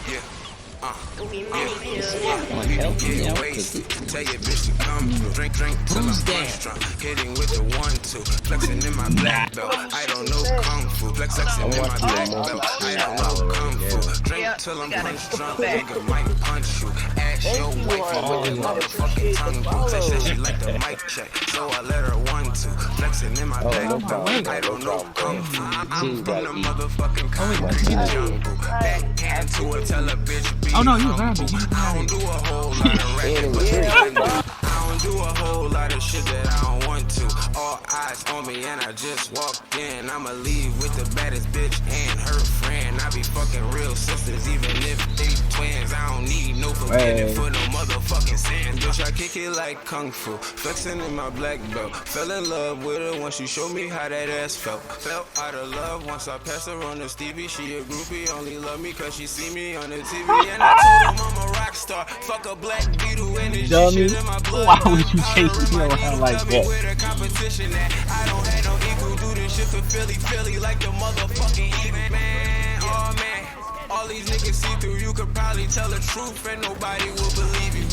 Yeah. We be getting wasted. Tell your bitch to come through. Drink till I'm punch drunk. Hitting with the 1-2. Flexing in my black belt. I don't know kung fu. Flexing in my black belt. I don't know kung fu. Drink till I'm punch drunk. Nigga might punch you. Ask your wife with that motherfucking tongue boo. Said she like the mic check, so I let her 1-2. Flexing in my black belt. I don't know kung fu. I'm from the motherfucking concrete jungle. Backhand to her, tell a bitch be humble. I don't do a whole lot of rapping, but I don't do a whole lot of shit that I don't want to. All eyes on me and I just walked in. I'ma leave with the baddest bitch and her friend. I be fucking real sisters even if they twins. I don't need no forgetting for no motherfucking sin. Bitch, I kick it like kung fu, flexing in my black belt. Fell in love with her once she showed me how that ass felt. Felt out of love once I passed her on to Stevie. She a groupie, only love me cause she see me on the TV. And I told him I'm a rock star. Fuck a black beetle and this shit in my blood. Why would you chase me around like that? Competition that I don't have no equal. Do this shit for Philly like the motherfucking Eagles, man. Oh man, all these niggas see through. You could probably tell the truth and nobody will believe you.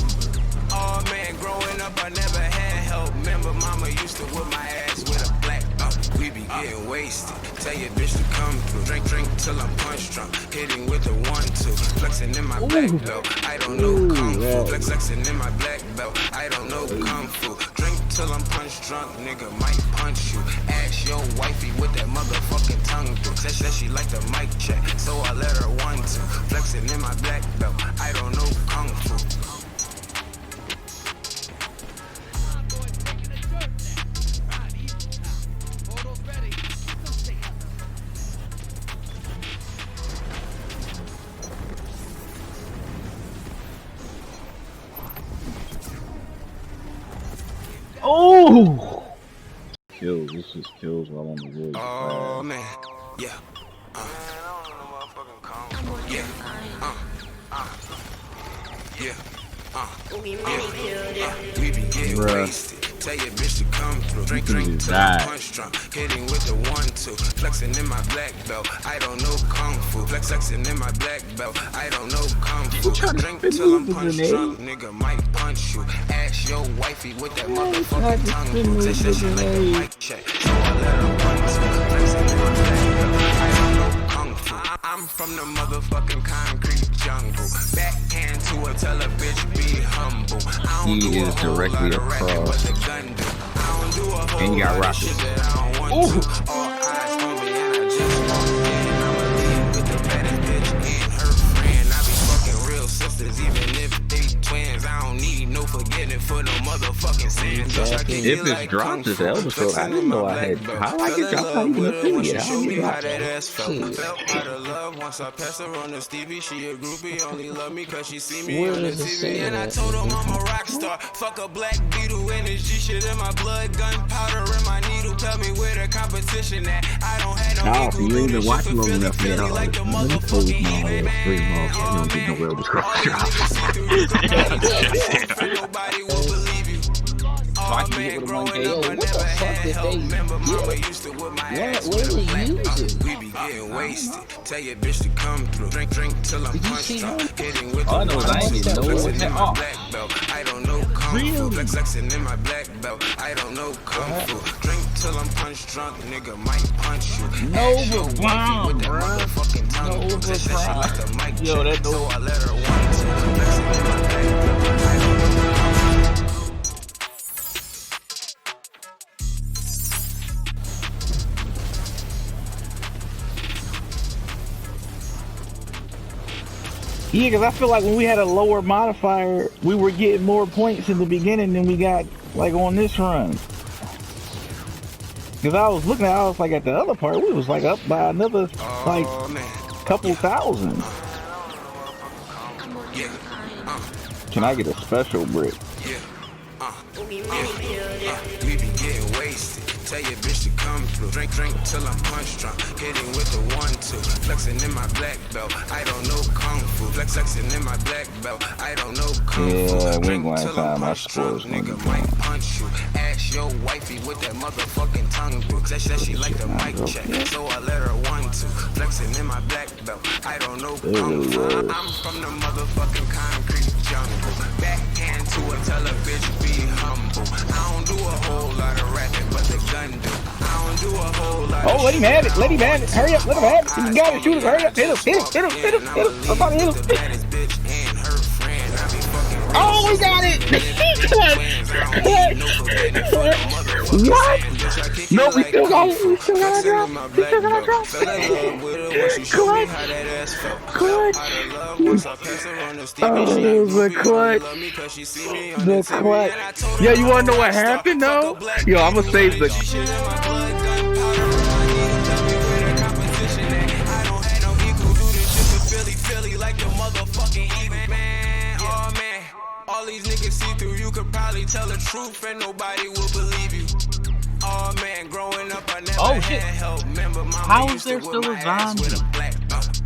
Oh man, growing up I never had help. Remember mama used to whip my ass with a black belt. We be getting wasted. Tell your bitch to come through. Drink till I'm punch drunk. Hitting with the 1-2. Flexing in my black belt. I don't know kung fu. Flexing in my black belt. I don't know kung fu. Drink till I'm punch drunk. Nigga might punch you. Ask your wifey with that motherfucking tongue through. Said she like the mic check, so I let her 1-2. Flexing in my black belt. I don't know kung fu. Oh! Kills. This is kills while on the wood. Oh man, yeah. Yeah. We be getting wasted. Tell your bitch to come through. Drink till I'm punch drunk. Hitting with the 1-2. Flexing in my black belt. I don't know kung fu. Flexing in my black belt. I don't know kung fu. Drink till I'm punch drunk. Nigga might punch you. Ask your wifey with that motherfucking tongue. Said she like the mic check, so I let her 1-2. Flexing in my black belt. I don't know kung fu. I'm from the motherfucking concrete jungle. Backhand to her, tell a bitch be humble. I don't do a whole lot of rapping, but the gun do. I don't do a whole lot of shit that I don't want to. All eyes on me and I just walked in. I'ma leave with the baddest bitch and her friend. I be fucking real sisters even if they twins. I don't need no forgetting for no motherfucking sins. If it's dropped as Elder Scrolls, I didn't know I had. How I get dropped out of the affiliate? How you got that? Felt out of love once I passed her on to Stevie. She a groupie, only love me cause she see me on the TV. And I told her I'm a rock star. Fuck a black beetle and this G shit in my blood. Gunpowder in my needle. Tell me where the competition at. I don't have no equal. You ain't been watching long enough yet. Like the motherfucking Eagles, man. You don't get no Elder Scrolls drops. Nobody will believe you. Oh man, growing up I never had help. Remember mama used to whip my ass with a black belt. We be getting wasted. Tell your bitch to come through. Drink till I'm punch drunk. Hitting with the 1-2. Flexing in my black belt. I don't know kung fu. Flexing in my black belt. I don't know kung fu. Drink till I'm punch drunk. Nigga might punch you. No problem, bro. Motherfucking tongue. Said she like the mic check, so I let her 1-2. Flexing in my black belt. I don't know kung fu. Yeah, because I feel like when we had a lower modifier, we were getting more points in the beginning than we got like on this run. Because I was looking at, I was like at the other part, we was like up by another like couple thousand. Can I get a special brick? We be getting wasted. Tell your bitch to come through. Drink till I'm punch drunk. Hitting with the 1-2. Flexing in my black belt. I don't know kung fu. Flexing in my black belt. I don't know kung fu. Yeah, we Drink ain't till gonna I'm have my punch drunk. scores. Nigga might punch you. Ask your wifey with that motherfucking tongue through. Said she like the mic check. So I let her 1-2. Flexing in my black belt. I don't know kung fu. I'm from the motherfucking concrete jungle. Backhand to her, tell a bitch be humble. I don't do a whole lot of rapping, but the gun do. I don't do a whole lot of let him have it. Let him have it. Hurry up. Let him have it. You got it. Shoot him. Hurry up. Hit him. I'm about to hit him. Oh, we got it. What? No, we still got it. We still got it. We still got it. Clutch. Oh, the clutch. The clutch. Yeah, you want to know what happened, though? Yo, I'm going to save the... All these niggas see through, you could probably tell the truth and nobody will believe you. Oh man, growing up I never had help. Remember mama used to whip my ass with a black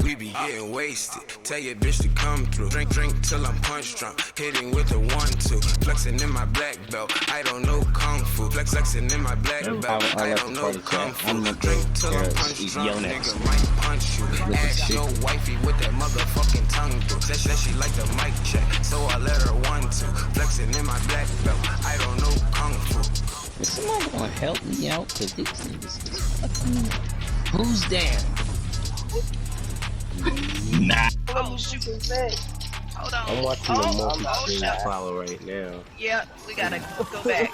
we be getting wasted. Tell your bitch to come through. Drink till I'm punch drunk. Hitting with the 1-2. Flexing in my black belt. I don't know kung fu. Flexing in my black belt. I don't know kung fu. Drink till I'm punch drunk. Nigga might punch you. Ask your wifey with that motherfucking tongue through. Said she like the mic check. So I let her 1-2. Flexing in my black belt. I don't know kung fu. Is somebody gonna help me out? Cause these niggas is fucking... Who's there? Nah. Hold on. I'm watching the multi-screen follow right now. Yeah, we gotta go back.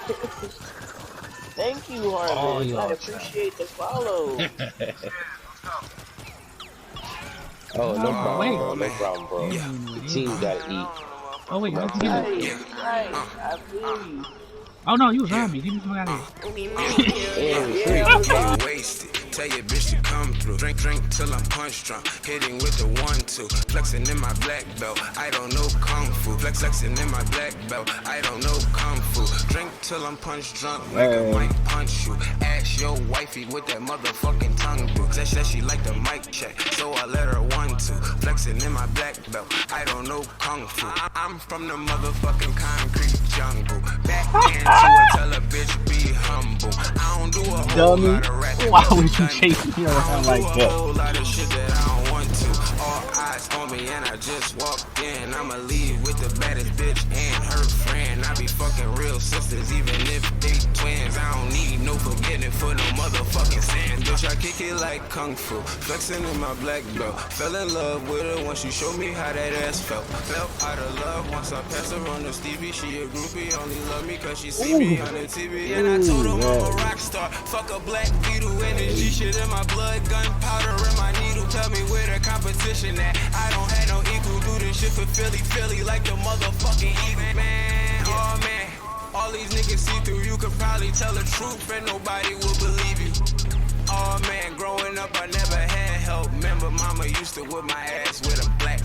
Thank you, Harvey. I appreciate the follow. Oh, no problem, bro. No problem, bro. The team gotta eat. Oh wait, let's get it. I feel you. Oh no, you was on me. Get me some out of Yeah, wasted. Tell your bitch to come through. Drink till I'm punch drunk. Hitting with the 1-2. Flexing in my black belt. I don't know kung fu. Flexing in my black belt. I don't know kung fu. Drink till I'm punch drunk. Nigga might punch you. Ask your wifey with that motherfucking tongue through. Said she like the mic check. So I let her 1-2. Flexing in my black belt. I don't know kung fu. I'm from the motherfucking concrete jungle. Backhand to her, tell a bitch be humble. I don't do a whole lot of rapping. Why would you chase me around like that? A whole lot of shit that I don't want to. All eyes on me and I just walked in. I'ma leave with the baddest bitch and her friend. I be fucking real sisters even if they twins. I don't need no forgetting for no motherfucking sins. Bitch, I kick it like kung fu. Flexing in my black belt. Fell in love with her once she showed me how that ass felt. Felt out of love once I passed her on to Stevie. She a groupie, only love me cause she see me on the TV. And I told her I'm a rock star. Fuck a black beetle, energy shit in my blood, gunpowder in my needle. Tell me where the competition at. I don't have no equal. Do this shit for Philly like the motherfucking Eagle. Man, oh man. All these niggas see through, you could probably tell the truth and nobody will believe you. Oh man, growing up I never had help. Remember mama used to whip my ass with a black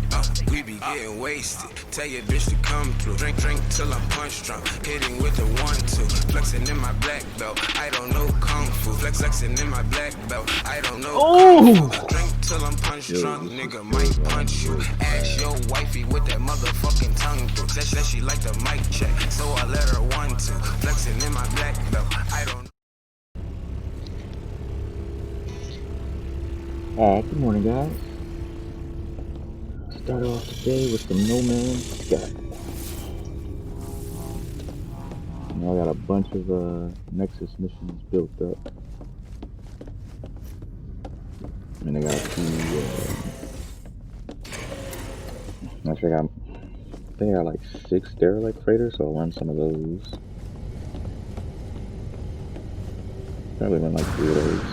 we be getting wasted. Tell your bitch to come through. Drink till I'm punch drunk. Hitting with the 1-2. Flexing in my black belt. I don't know kung fu. Flexing in my black belt. I don't know kung fu. Drink till I'm punch drunk. Nigga might punch you. Ask your wifey with that motherfucking tongue through. Said she like the mic check. So I let her 1-2. Flexing in my black belt. I don't. Alright, good morning, guys. Start off today with some No Man's Sky. Now I got a bunch of Nexus missions built up. And I got a few, actually I think I got like 6 derelict freighters, so I'll run some of those. Probably run like 3 of those.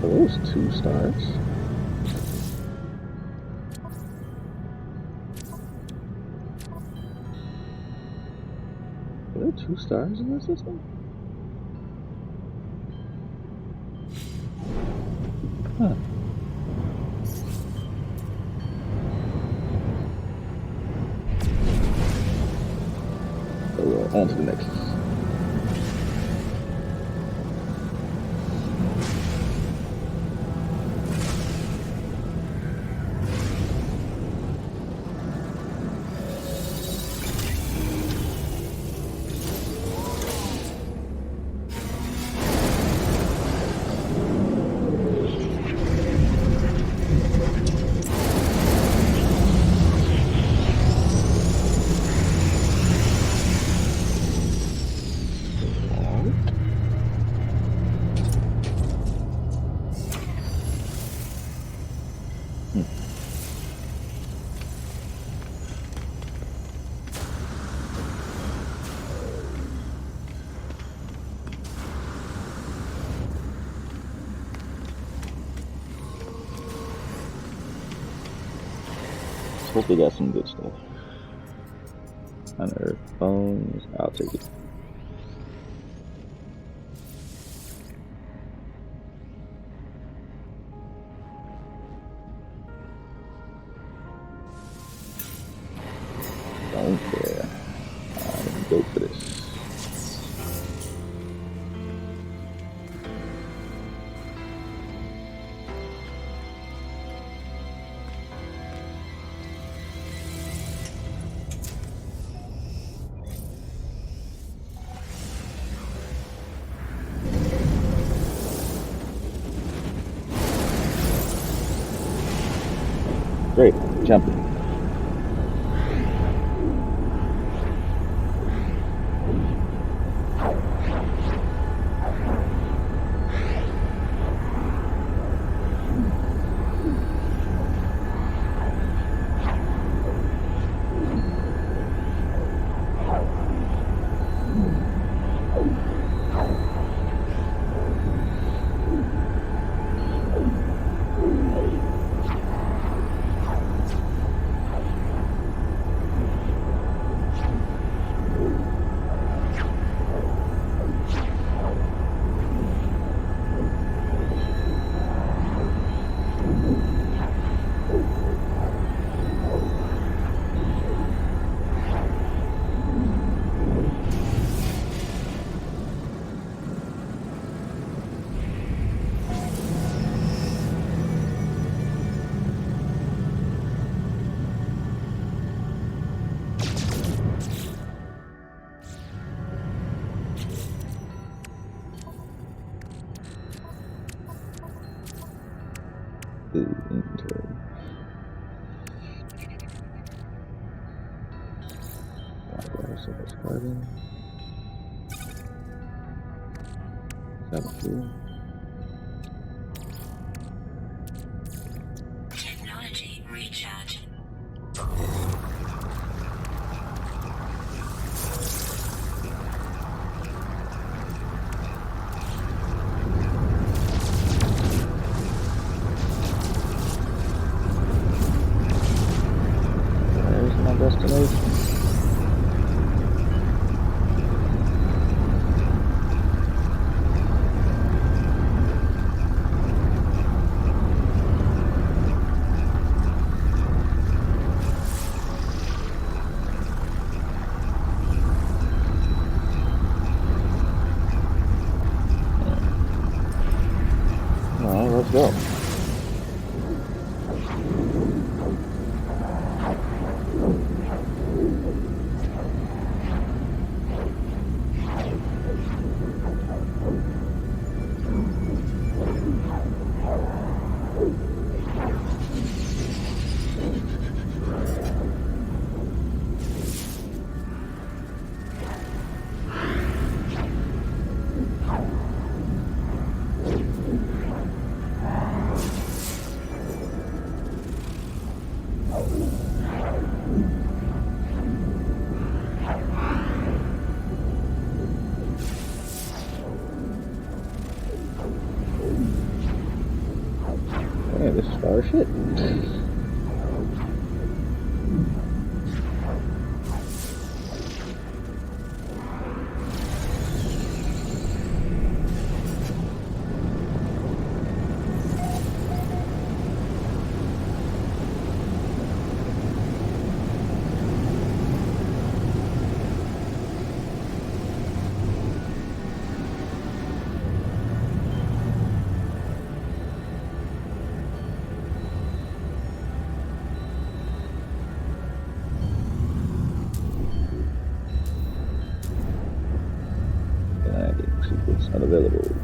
Those 2 stars. Are there 2 stars in this system? Huh. So, on to the Nexus. Hope they got some good stuff. Unearthed bones, I'll take it. Don't care. I'm go for this. Great, jumping. Inventory. Library, surface garden. 7 Technology recharge. There's my destination. Alright, let's go. Yeah, this is our shit. unavailable.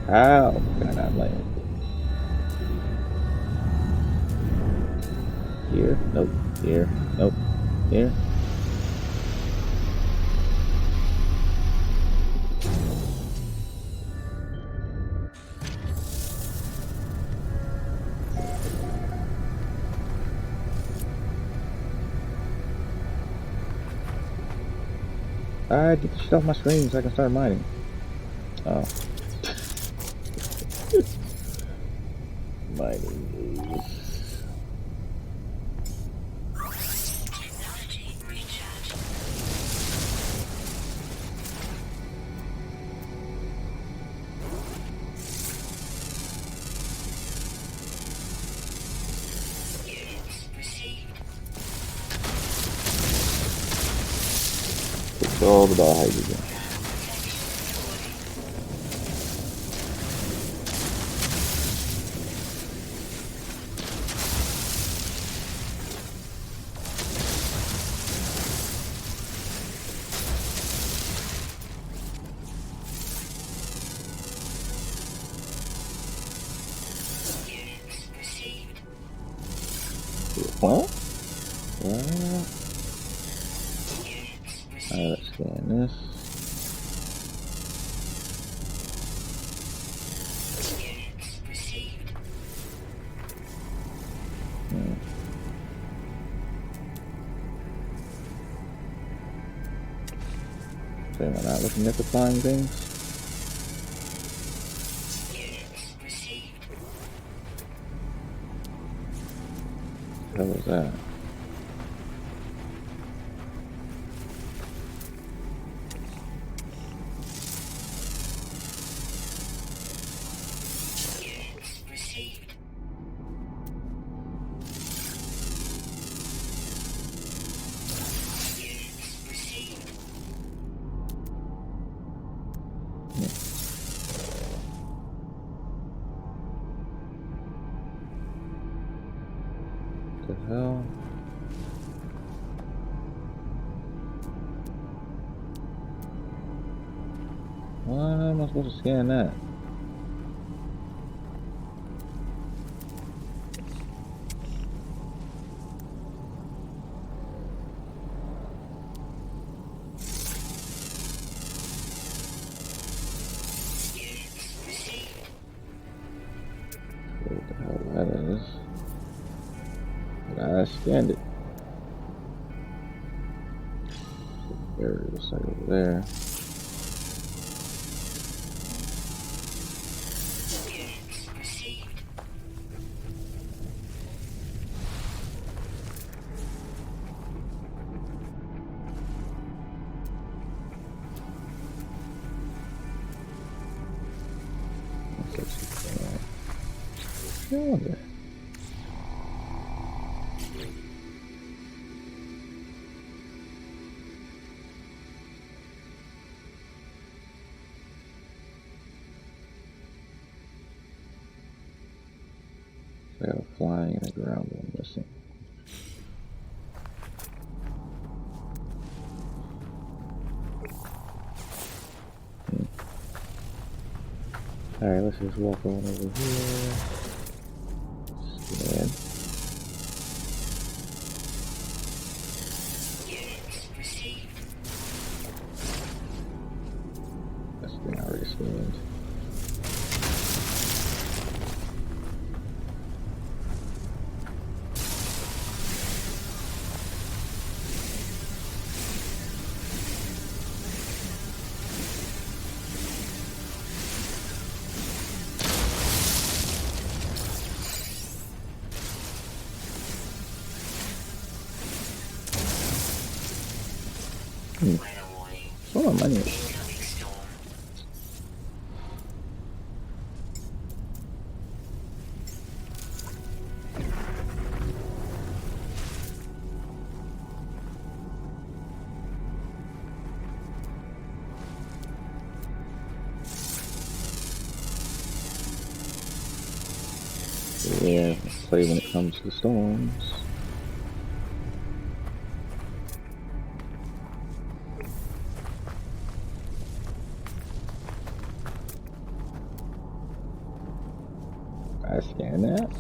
How can I not land? Here? Nope. Here? Nope. Here? Alright, get the shit off my screen so I can start mining. Oh. Mining is... Technology recharge. Units received. It's all about hydrogen. Units received. What? What? Units received. Alright, let's scan this. Units received. So am I not looking at the flying things? Units received. What the hell was that? Units received. Units received. What the hell? Why am I supposed to scan that? Units received. What the hell that is? But I scanned it. There's the site over there. Units received. Calendar. I got a flying and a ground one missing. Alright, let's just walk on over here. Scan. Units received. That's been already scanned. Weather warning. Oh, money. Incoming storm. Yeah, play when it comes to storms. Scan that.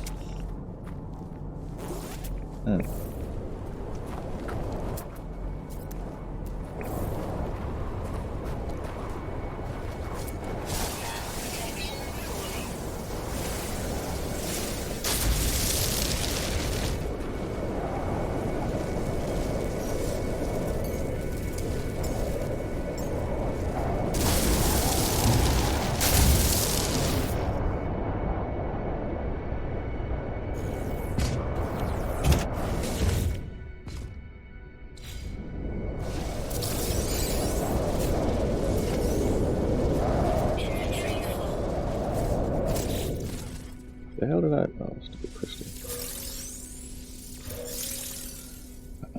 The hell did I? Oh, stupid crystal.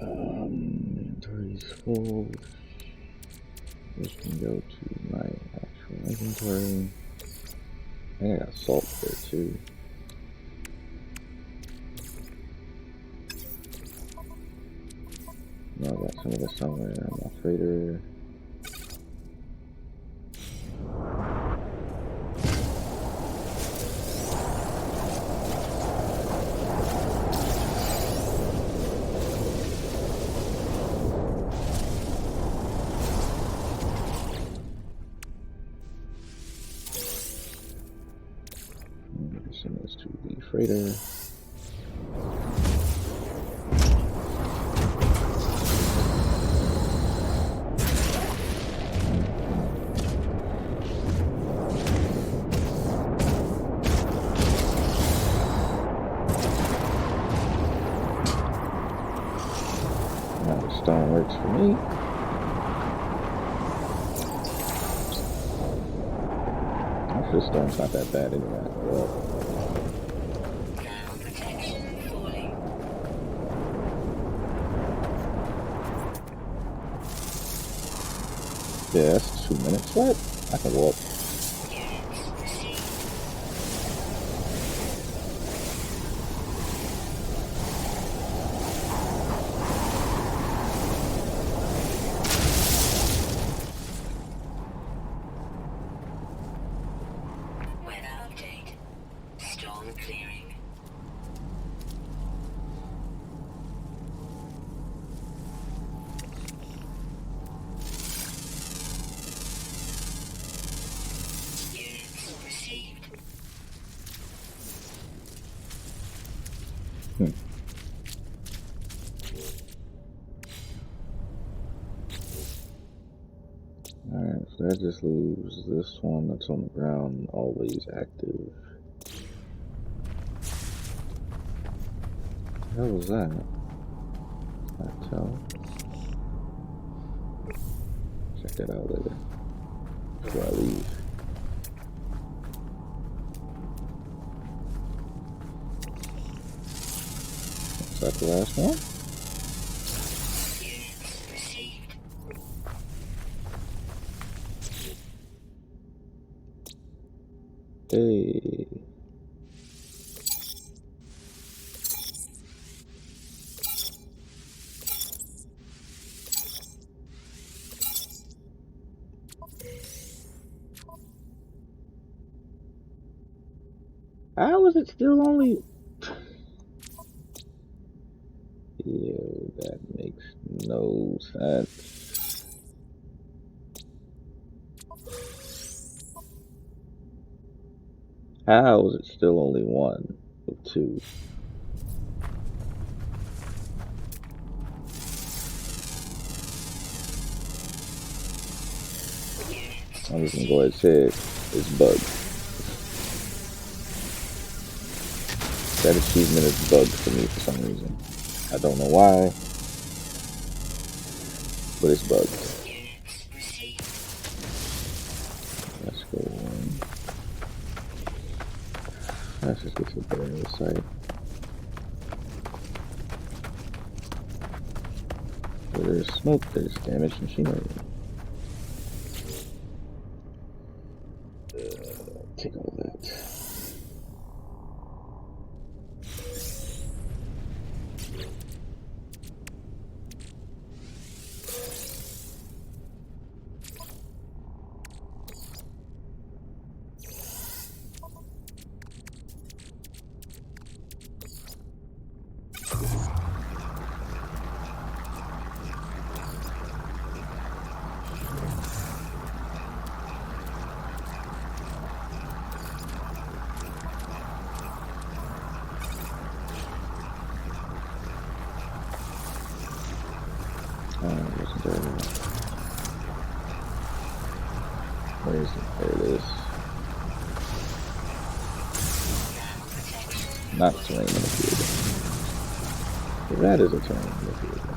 Inventory's full. This can go to my actual inventory. I think I got salt there too. No, I got some of this somewhere on my freighter. Send this to the freighter. Now the stone works for me. Actually, the stone's not that bad anyway. Well, yeah, that's 2 minutes. What? I can walk. Weather update. Storm clearing. Units received. Alright, so that just leaves this one that's on the ground always active. What the hell was that? Can't tell. Check that out later. Before I leave. Is that the last one? Units received. Hey. How is it still only... Ew, that makes no sense. How is it still only one of two? I'm just gonna go ahead and say it. It's bugged. That achievement is bugged for me for some reason. I don't know why, but it's bugged. Let's go on. Let's just get to the burial site. Where there's smoke, there's damaged machinery. Take all that. Legendary. Where is it? There it is. Not terrain manipulator. That is a terrain manipulator.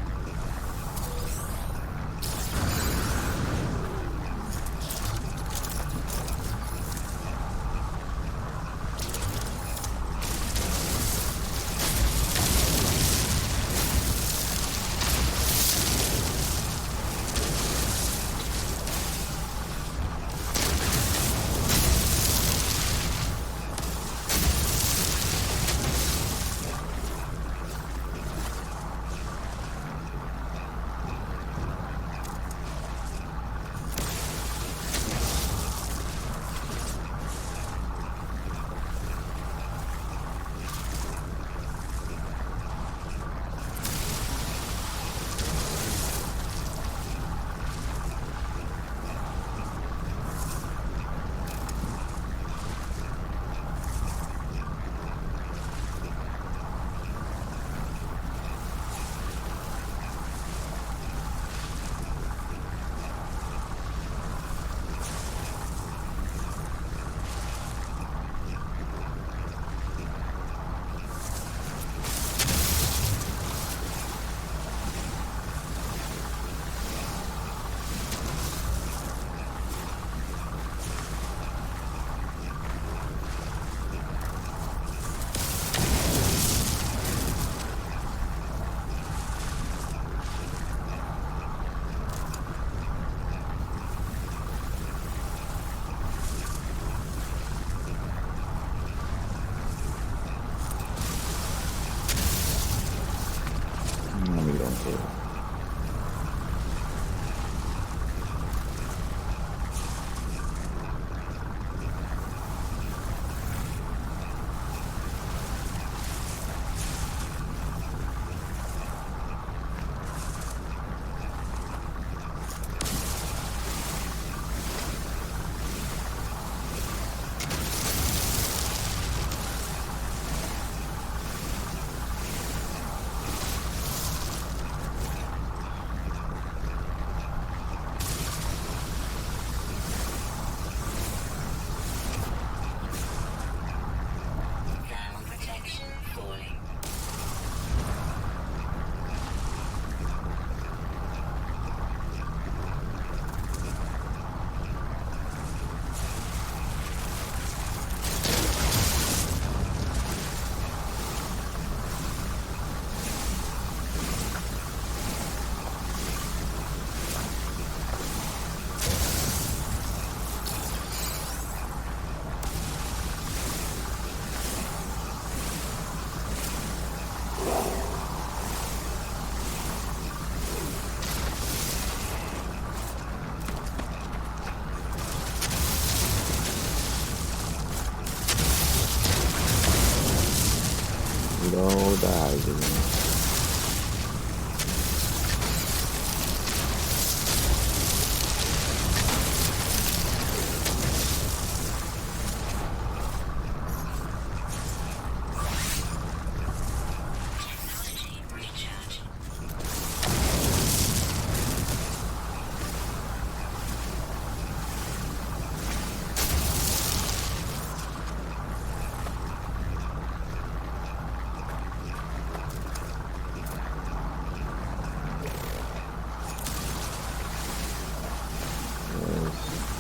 No diving.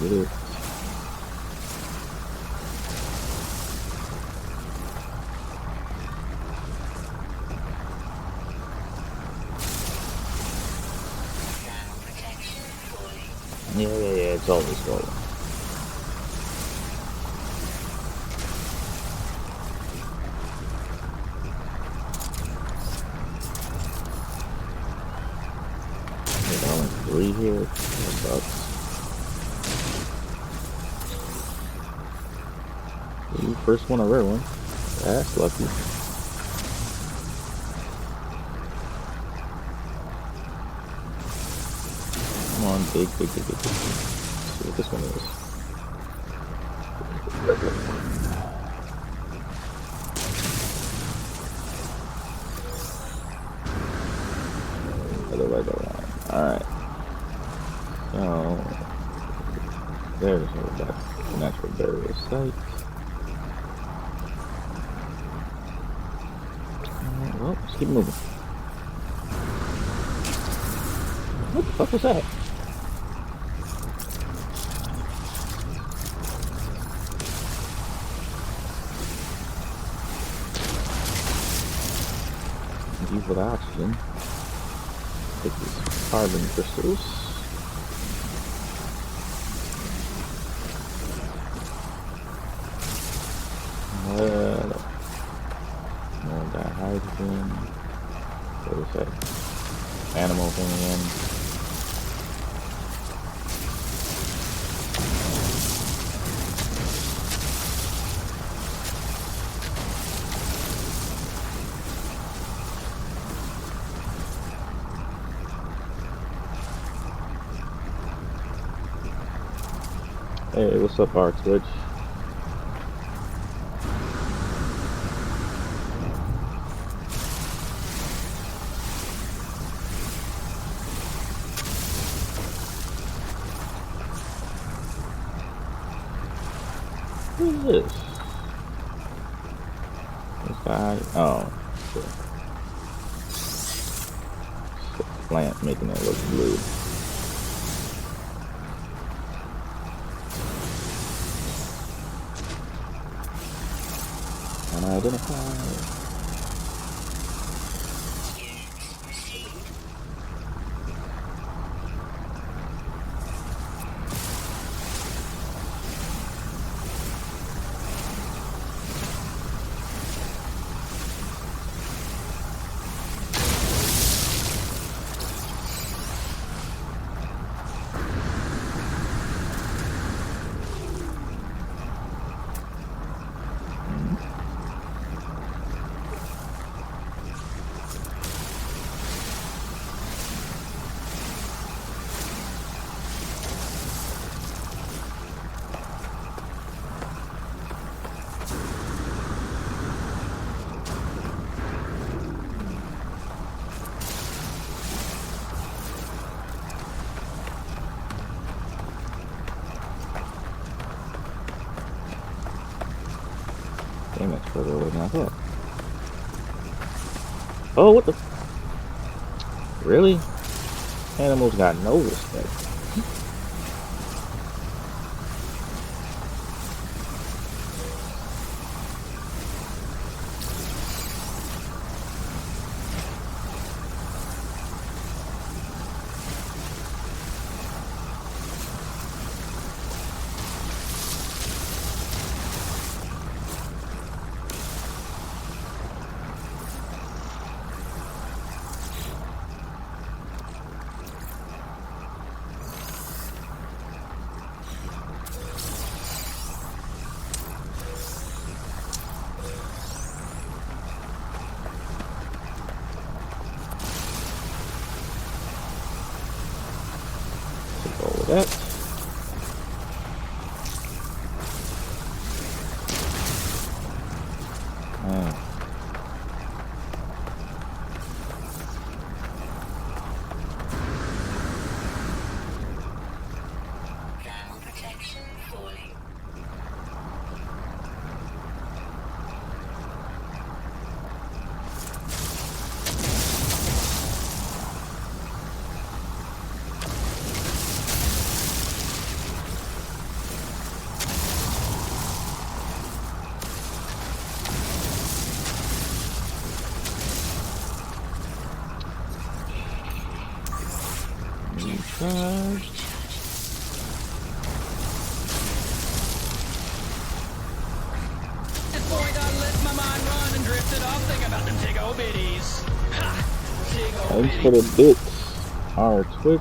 Get it. Yeah, it's always going. Three here. That sucks. You first one, a rare one. That's lucky. Come on, big. Let's see what this one is. Other way around. Alright. So, there's our natural burial site. Alright, well, let's keep moving. What the fuck was that? Thank you for the oxygen. Take these carbon crystals. More dihydrogen. What is that? Animal thing again. Hey, what's up, our Twitch? Who is this? This guy? Oh, sure. It's the plant making it look blue. Unidentified. Damn, it's further away than I thought. Oh, what the? Really? Animals got no respect. That. Thermal protection falling. Charge. At this point, I let my mind run and drifted off thinking about them big old biddies. Ha! Big old Thanks for the bits. Our Twitch.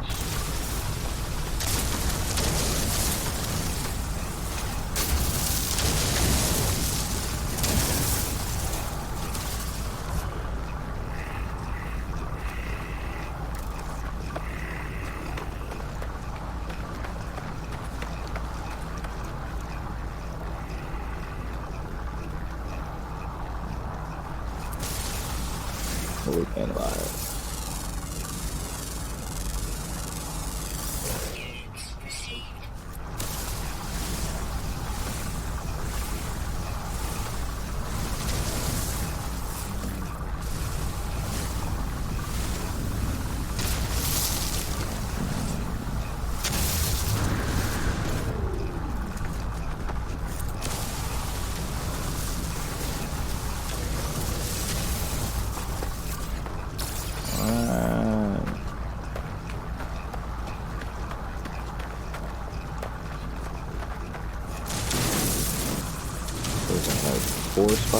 We can live.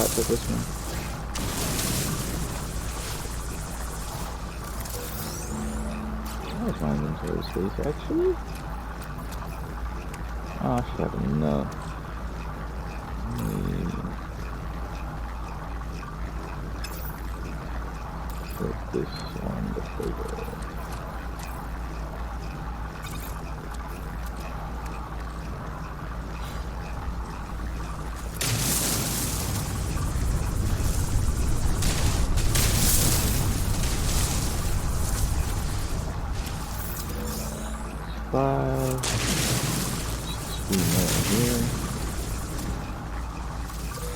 spots at this one. That was my inventory space, actually. Oh, I should have enough. Put this on the table. Five. 2 more here.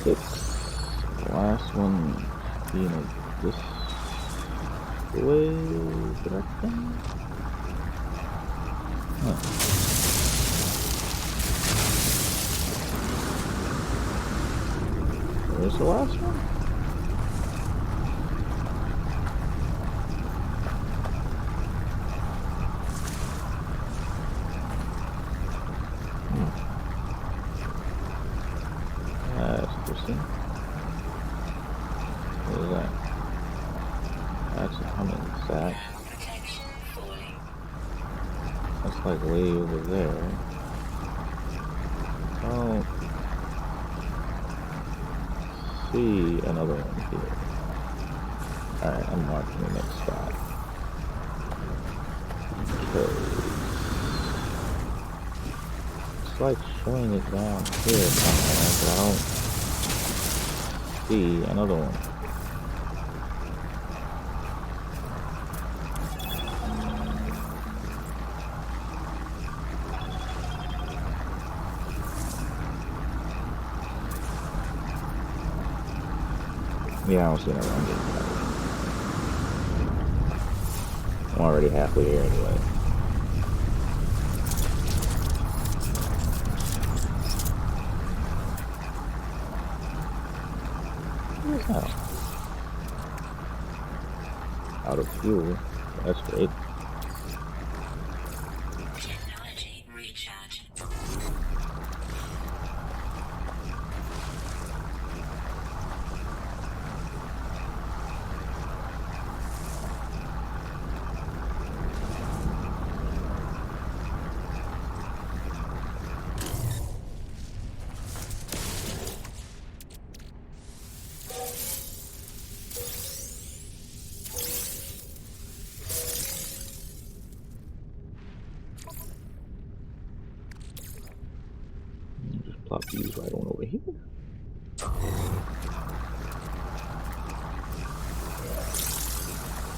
6. The last one being this way direction. Huh. Where's the last one? That's interesting. What is that? That's a humming sack. That's like way over there. Oh. See another one here. Alright, I'm marking the next spot. Because it's like showing it down here somewhere, but I don't see another one. Yeah, I don't see another one. I'm already halfway here anyway. Oh. Out of fuel. That's great. Technology recharge. Just plop these right on over here.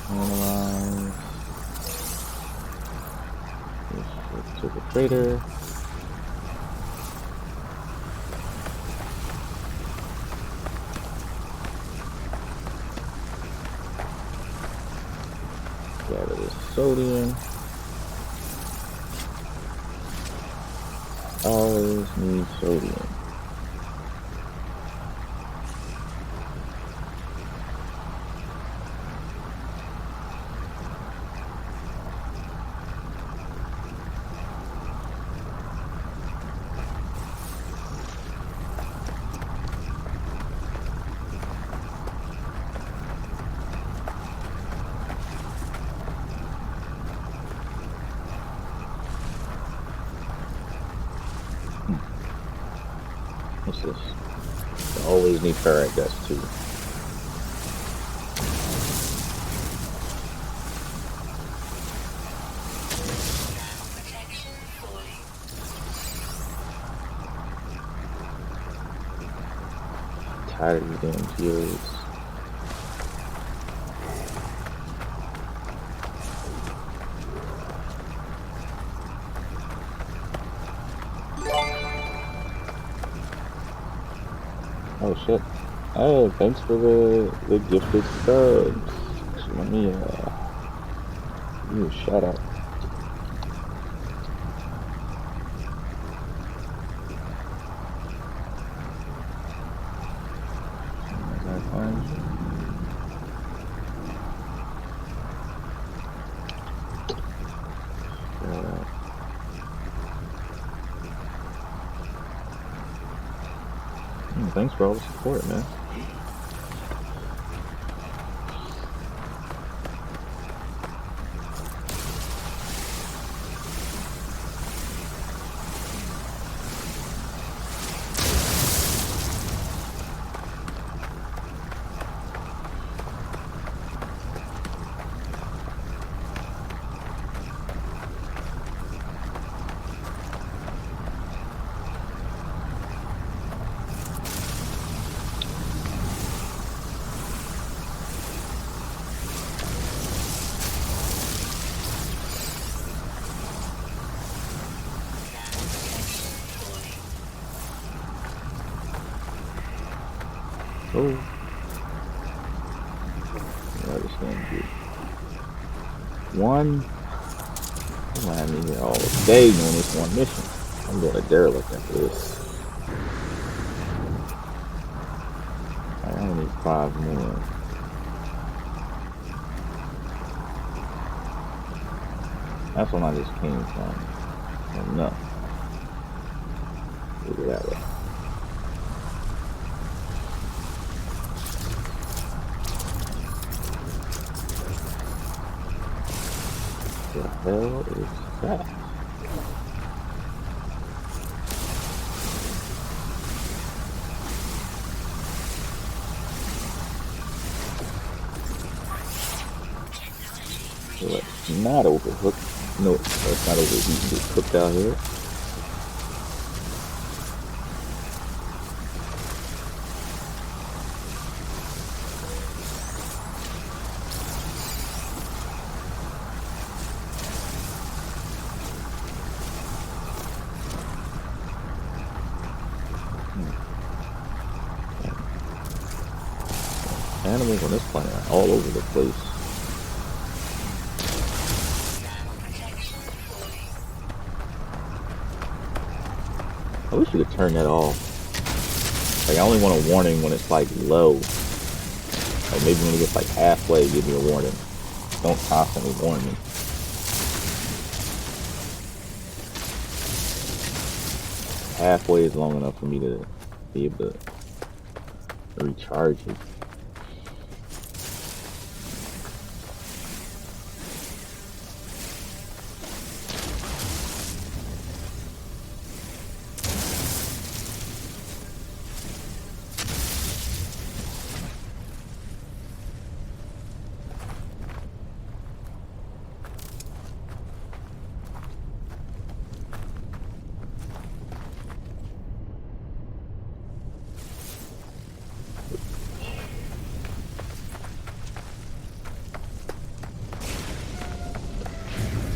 Analyze. This to the freighter. Gather this sodium. Always need sodium. What's this? I always need ferrite dust too. Protection falling. I'm tired of these damn fuels. Oh shit. Oh, thanks for the gifted subs. Actually, let me give you a shout out. As I find you. Shout out. Thanks for all the support, man. go. Yeah, I just gonna get one. I'm gonna have me here all day doing this one mission. I'm doing a derelict after this. I only need 5 more. That's when I just came from. Oh, no. Look at that way. What the hell is that? So it's not overhooked. No, it's not overheating. It's cooked out here. Animals on this planet are all over the place. I wish you could turn that off. Like, I only want a warning when it's like low. Like maybe when it gets like halfway, give me a warning. Don't constantly warn me. Halfway is long enough for me to be able to recharge it.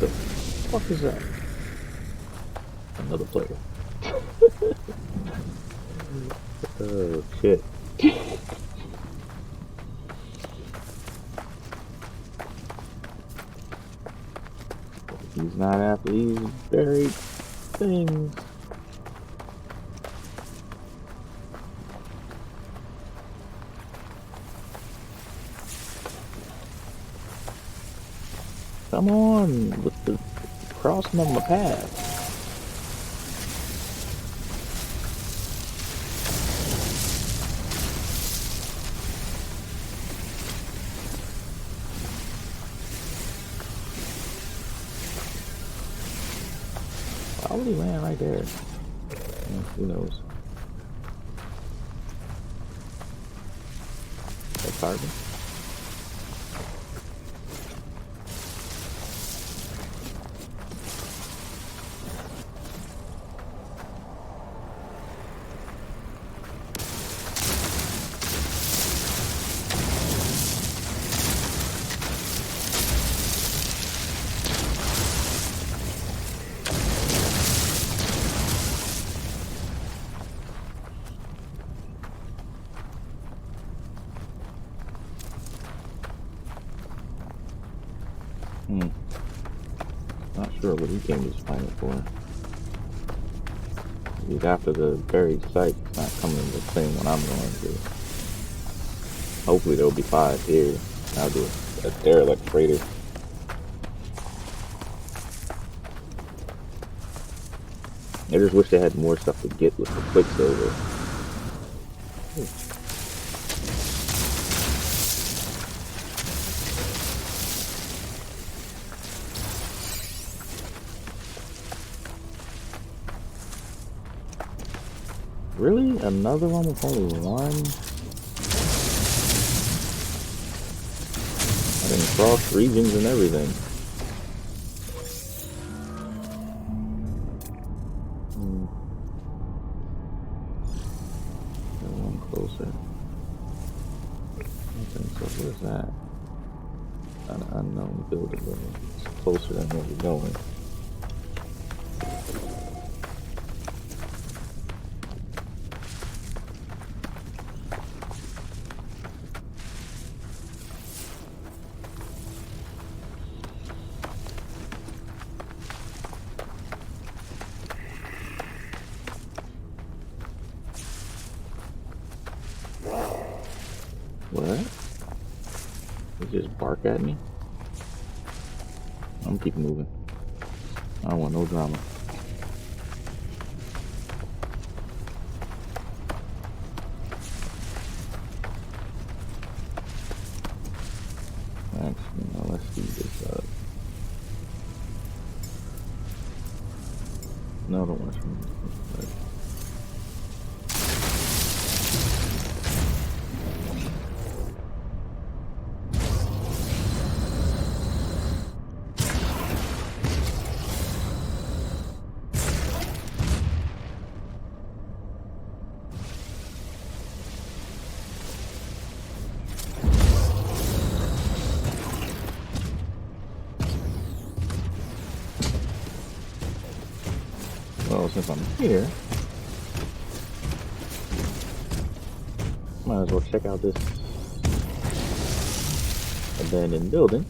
What the fuck is that? Another player. Oh shit. He's not after these buried things. Come on with the crossing of my path. Why would he land right there? Who knows? That carbon. Not sure what he came to this planet for. He's after the buried site. It's not coming to the thing when I'm going to. Hopefully there'll be 5 here. I'll do a derelict freighter. I just wish they had more stuff to get with the Quicksilver. Really? Another one with only one? I didn't cross regions and everything. Got one closer. Okay, so where's that? An unknown building. It's closer than where we're going. just bark at me? I'm gonna keep moving. I don't want no drama. Actually, no, let's speed this up. No, I don't want to speed this up. Well, since I'm here, might as well check out this abandoned building.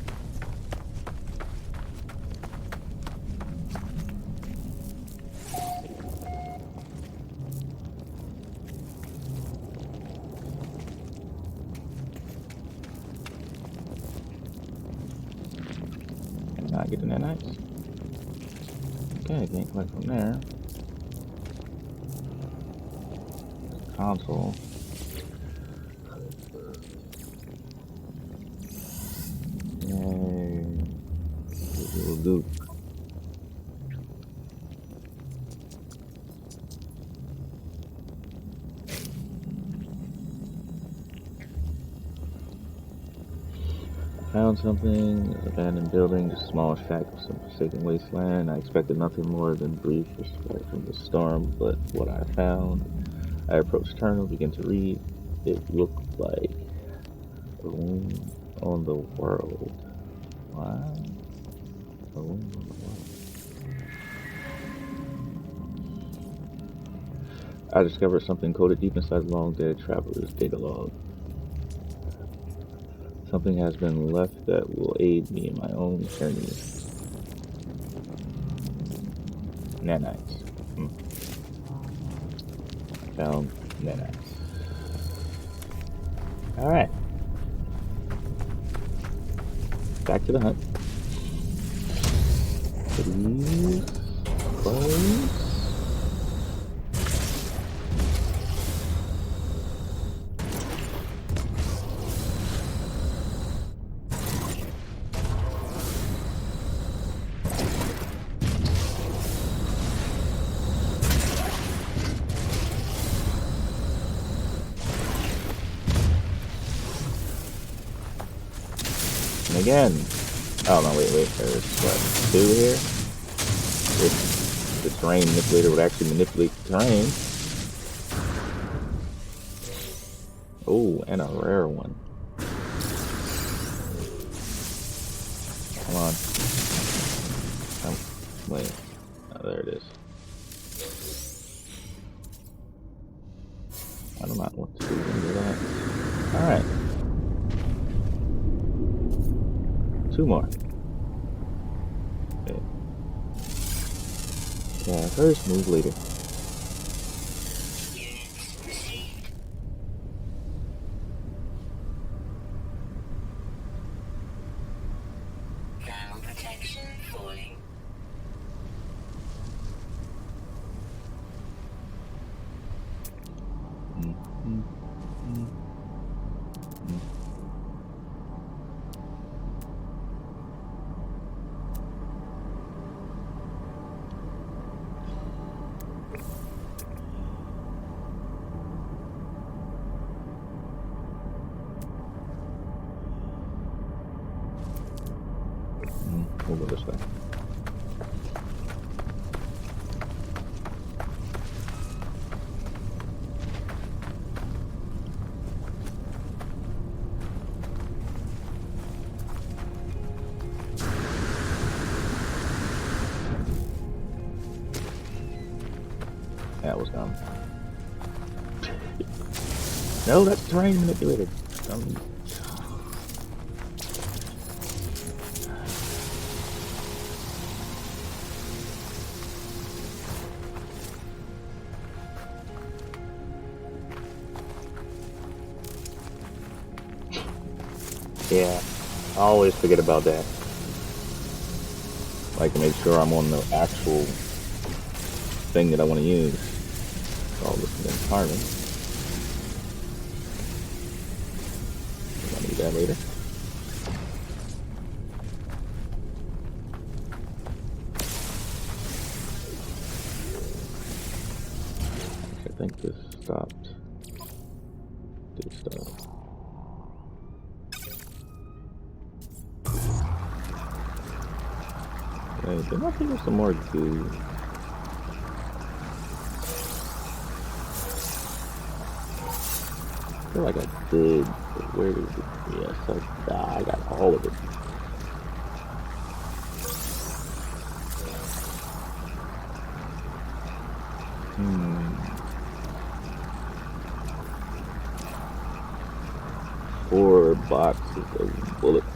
And not getting that nice. Okay, can't collect from there. Console. Yay. Little goop. Found something, abandoned building, a small shack of some forsaken wasteland. I expected nothing more than brief respite from the storm, but what I found, I approached Terminal, began to read. It looked like Alone on the World. Wow. Alone on the World. I discovered something coded deep inside the long dead traveler's data log. Something has been left that will aid me in my own journey. Nanites. Found nanites. Alright. Back to the hunt. Please. Close. Again. Oh no, wait, there's what, 2 here? If the terrain manipulator would actually manipulate the terrain. Oh, and a rare one. Come on. Wait. Oh, there it is. I don't know what to do with that. Alright. 2 more. Okay. Yeah, first move later. Thermal protection falling. We'll go this way. That was dumb. No, that's terrain manipulated. Yeah, I always forget about that. Like to make sure I'm on the actual thing that I want to use. All this against carbon. I'll need that later. I think this stopped. Did it stop? Okay, then I think there's some more goo. I feel like I did, but where did it? Yes, I got all of it. Four boxes of bullets.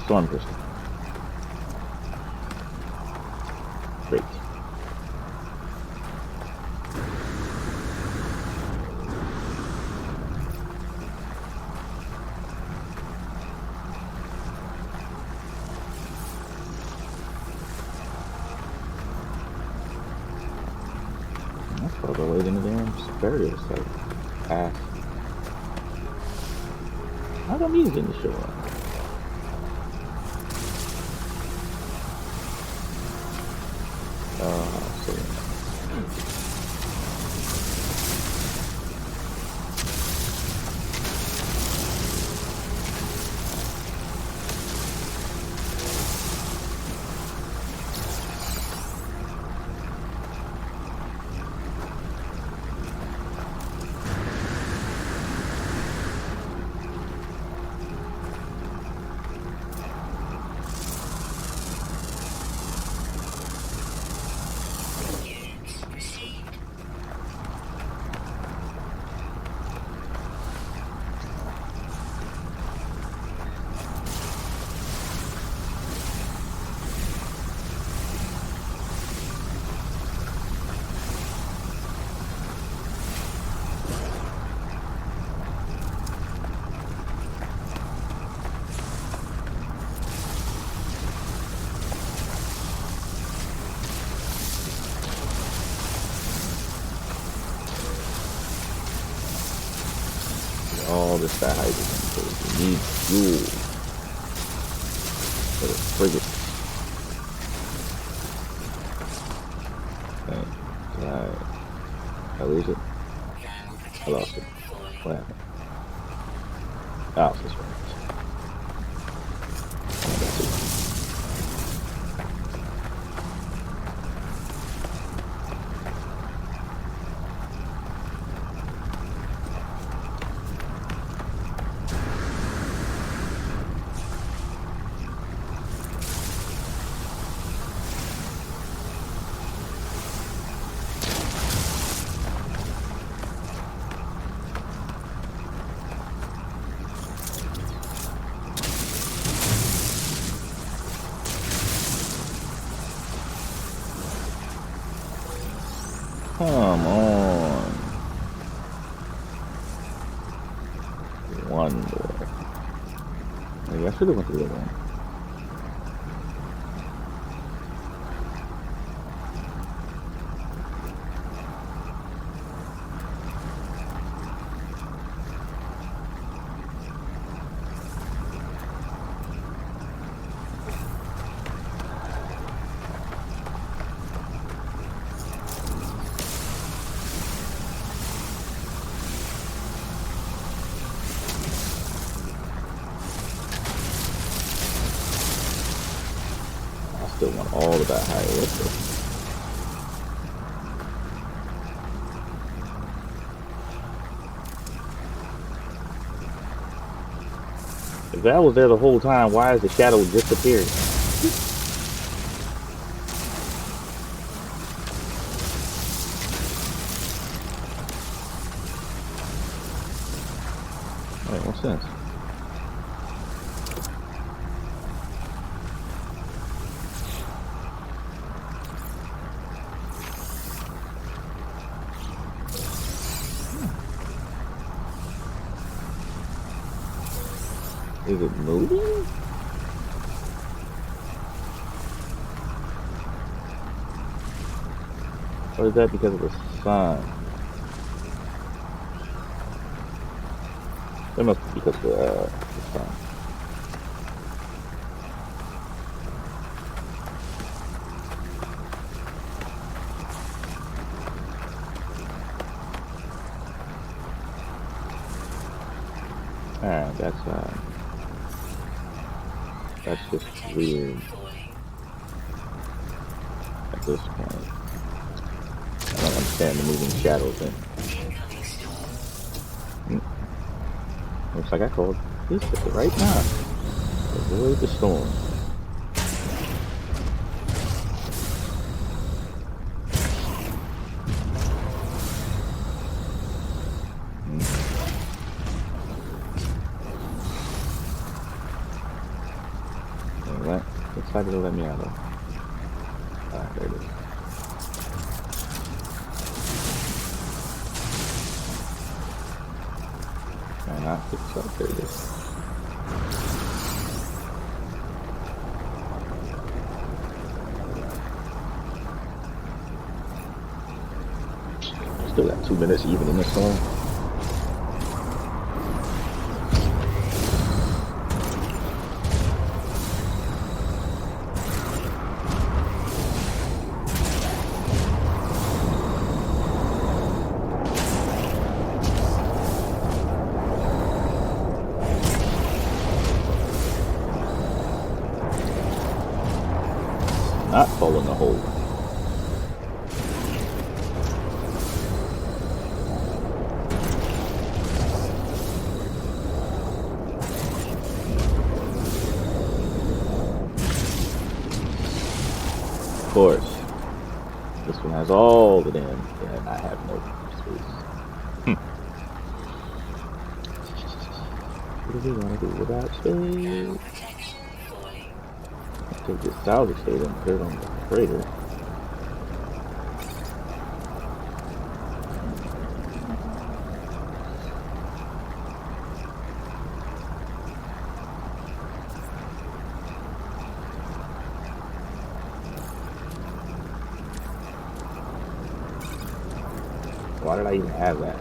Storm pistol. Great. That's probably late in the damn spare like half. How come he's in the show up? All this that hydrogen, so we need fuel for the frigate. Okay, I lose it? I lost it. What happened? Oh, this one. Come on. One more. Maybe I should have went to the other one. Still want all of that high liquid. If that was there the whole time, why is the shadow disappearing? Wait, what's this? Is it moving? Or is that because of the sun? That must be because of the sun. Alright, that's just weird at this point. I don't understand the moving shadow thing. Looks like I called this at the right time. Avoid the storm. Looks like it'll let me out of. Alright, there it is. And I picked up, there it is. Still got 2 minutes even in the storm. Not fall in the hole. Of course. This one has all the damn, and I have no space. What do we want to do without space? Take this salvage state and put it on the freighter. Why did I even have that?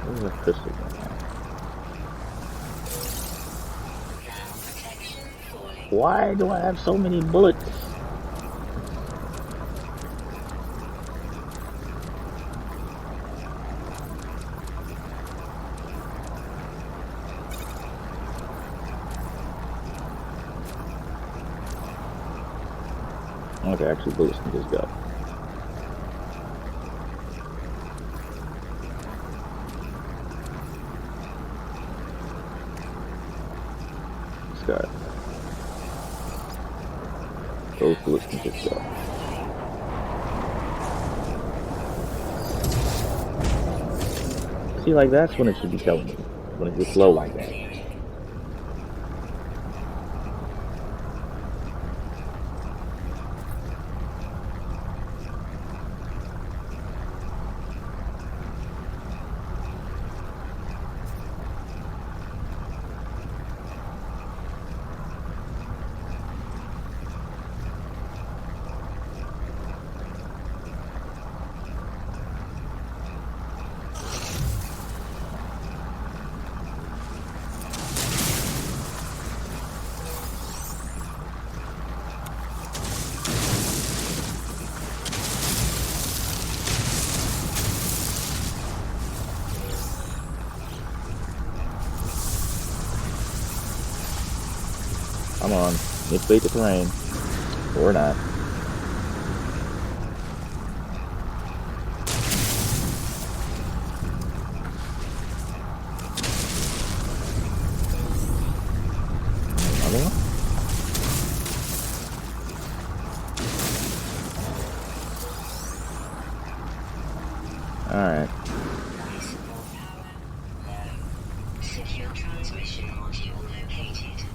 Where's the crystal going on? Why do I have so many bullets? Okay, actually bullets can just go. Got those bullets can just go. See, like that's when it should be telling me when it gets low like that. Come on. Manipulate the terrain. Or not. Another one? Alright. Secure transmission module located.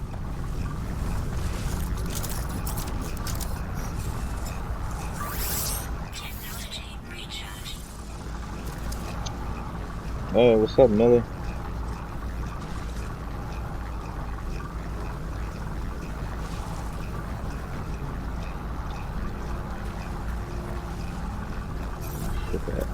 Technology recharge. Hey, what's up, Miller? Look at that.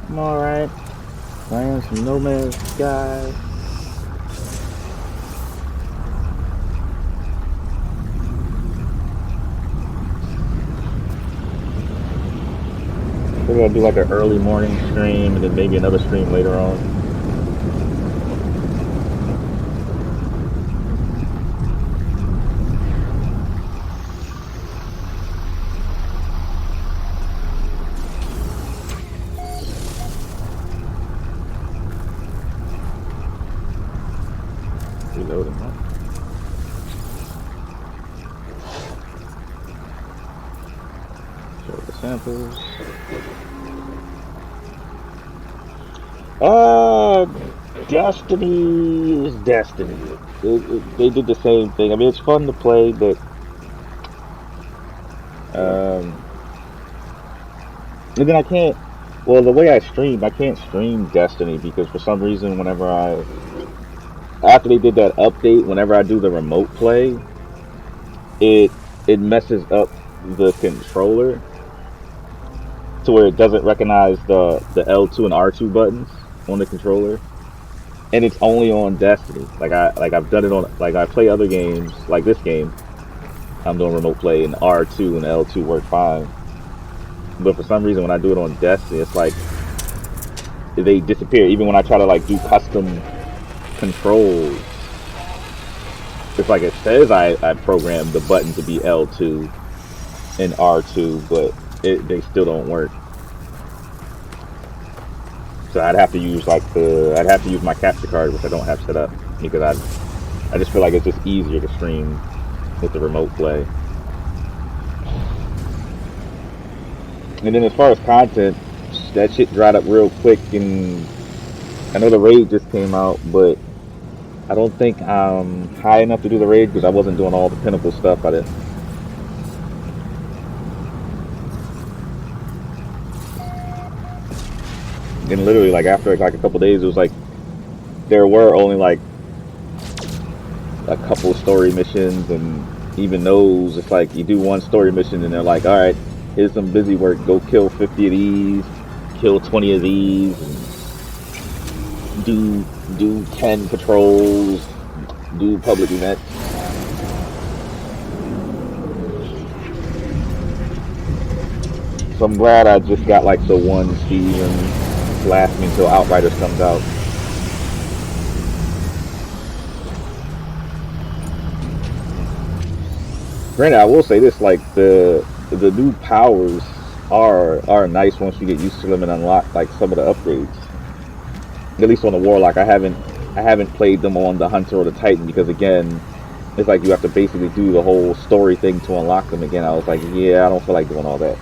I'm alright. Playing some No Man's Sky. We're gonna do like an early morning stream and then maybe another stream later on. Reloading, huh? Show the samples. Destiny is Destiny. They did the same thing. I mean, it's fun to play, but and then I can't. Well, the way I stream, I can't stream Destiny because for some reason, after they did that update, whenever I do the remote play, it messes up the controller to where it doesn't recognize the L2 and R2 buttons on the controller, and it's only on Destiny. I've done it on, like, I play other games like this game. I'm doing remote play and R2 and L2 work fine, but for some reason when I do it on Destiny, it's like they disappear. Even when I try to like do custom controls, it's like it says I programmed the button to be L2 and R2, but they still don't work. So I'd have to use my capture card, which I don't have set up, because I just feel like it's just easier to stream with the remote play. And then as far as content, that shit dried up real quick, and I know the raid just came out, but I don't think I'm high enough to do the raid because I wasn't doing all the pinnacle stuff. I did. And literally, like, after like a couple days, it was like there were only like a couple story missions, and even those, it's like you do one story mission and they're like, all right, here's some busy work, go kill 50 of these, kill 20 of these, and do 10 patrols, do public events. So I'm glad I just got like the one season to last me until Outriders comes out. Granted, I will say this, like the new powers are nice once you get used to them and unlock like some of the upgrades. At least on the Warlock, I haven't played them on the Hunter or the Titan because, again, it's like you have to basically do the whole story thing to unlock them again. I was like, yeah, I don't feel like doing all that.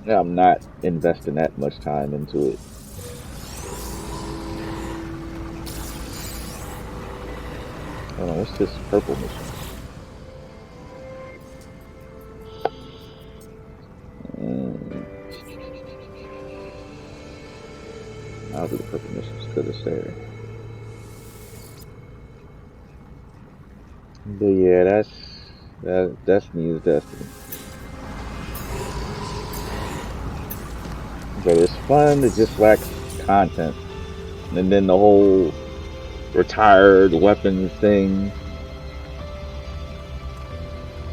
Yeah, I'm not investing that much time into it. Hold on, what's this purple mission? I'll do the purple missions because it's there. But yeah, Destiny is Destiny. But it's fun, it just lacks content. And then the whole retired weapons thing.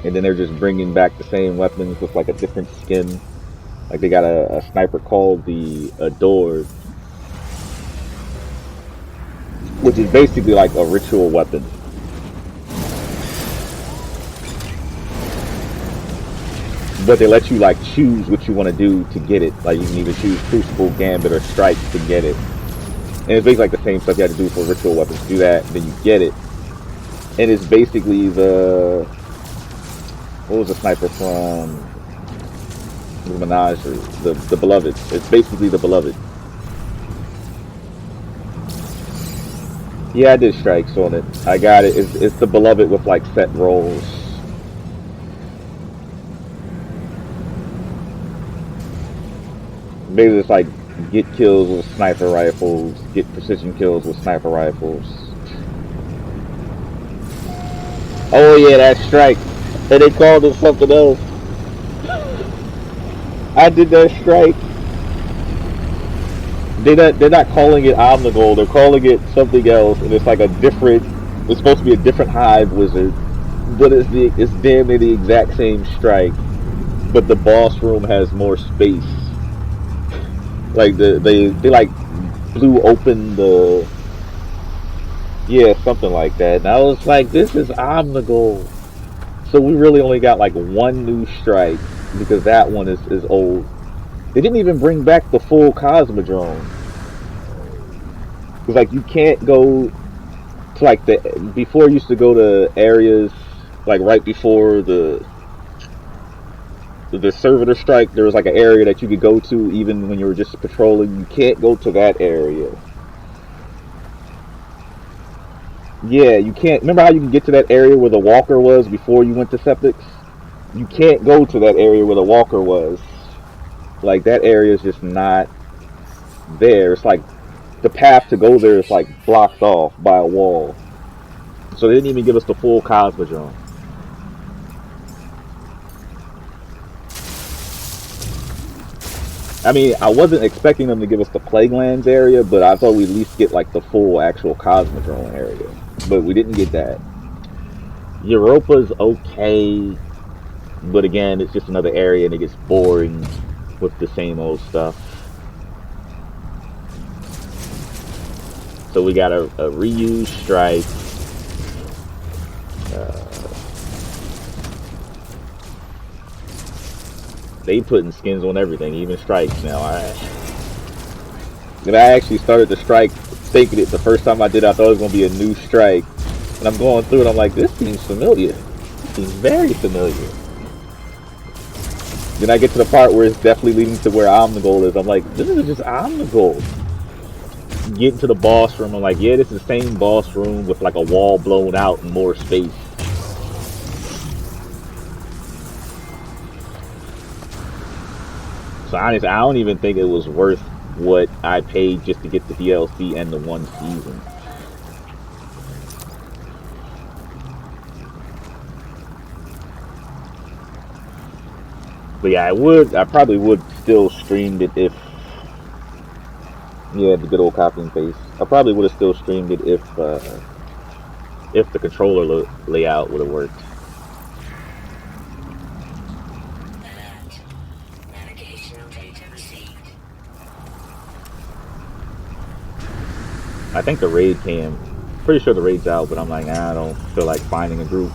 And then they're just bringing back the same weapons with like a different skin. Like they got a sniper called the Adored, which is basically like a ritual weapon. But they let you like choose what you want to do to get it. Like you can either choose Crucible, Gambit, or Strike to get it. And it's basically like the same stuff you had to do for ritual weapons. Do that, then you get it. And it's basically the... What was the sniper from the Menagerie? The Beloved. It's basically the Beloved. Yeah, I did strikes on it. I got it. It's the Beloved with like set rolls. Maybe it's like get kills with sniper rifles, get precision kills with sniper rifles. Oh yeah, that strike. And they called it something else. I did that strike. They're not calling it Omnigol, they're calling it something else, and it's like a different, it's supposed to be a different hive wizard, but it's damn near the exact same strike, but the boss room has more space. Like they like blew open the, yeah, something like that. And I was like, this is Omnigol. So we really only got like one new strike because that one is old. They didn't even bring back the full Cosmodrome. Cause like you can't go to like before you used to go to areas like right before the servitor strike. There was like an area that you could go to even when you were just patrolling. You can't go to that area. Yeah, you can't. Remember how you can get to that area where the walker was before you went to Septics? You can't go to that area where the walker was. Like, that area is just not there. It's like the path to go there is like blocked off by a wall. So they didn't even give us the full Cosmodrome. I mean, I wasn't expecting them to give us the Plaguelands area, but I thought we'd at least get like the full actual Cosmodrome area. But we didn't get that. Europa's okay, but again, it's just another area and it gets boring with the same old stuff. So we got a reuse strike. They putting skins on everything, even strikes now. And I actually started the strike thinking it the first time I did. I thought it was gonna be a new strike, and I'm going through it. I'm like, this seems familiar. This seems very familiar. Then I get to the part where it's definitely leading to where Omnigol is. I'm like, this is just Omnigol. Getting to the boss room, I'm like, yeah, this is the same boss room with like a wall blown out and more space. So honestly, I don't even think it was worth what I paid just to get the DLC and the one season. But yeah, I probably would still streamed it if, yeah, the good old copy and paste. I probably would have still streamed it if the controller layout would have worked. I think the raid came. Pretty sure the raid's out, but I'm like, nah, I don't feel like finding a group.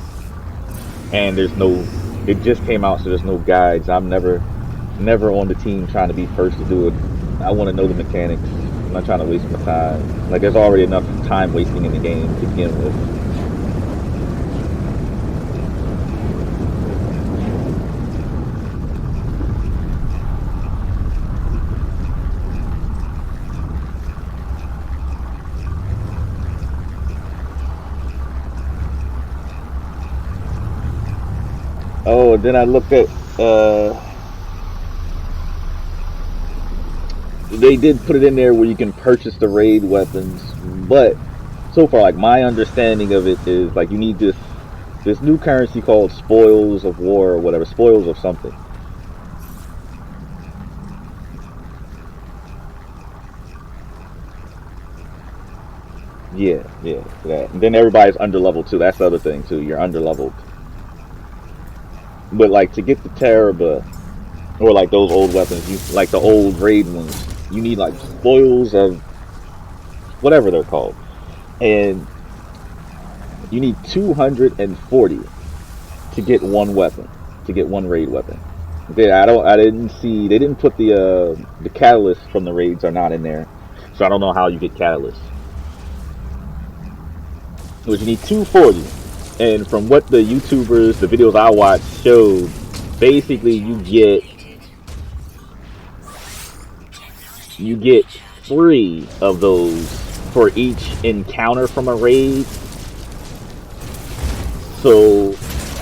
And there's no, it just came out, so there's no guides. I'm never on the team trying to be first to do it. I want to know the mechanics. I'm not trying to waste my time. Like, there's already enough time wasting in the game to begin with. Oh, then I looked at, they did put it in there where you can purchase the raid weapons, but so far, like, my understanding of it is, like, you need this new currency called Spoils of War or whatever, Spoils of something. Yeah, for that. And then everybody's under level too. That's the other thing too. You're under leveled. But like to get the Teraba or like those old weapons, you like the old raid ones, you need like spoils of whatever they're called, and you need 240 to get one weapon, to get one raid weapon. I didn't see, they didn't put the catalysts from the raids are not in there, so I don't know how you get catalysts. But you need 240, and from what the YouTubers, the videos I watched showed, basically you get 3 of those for each encounter from a raid. So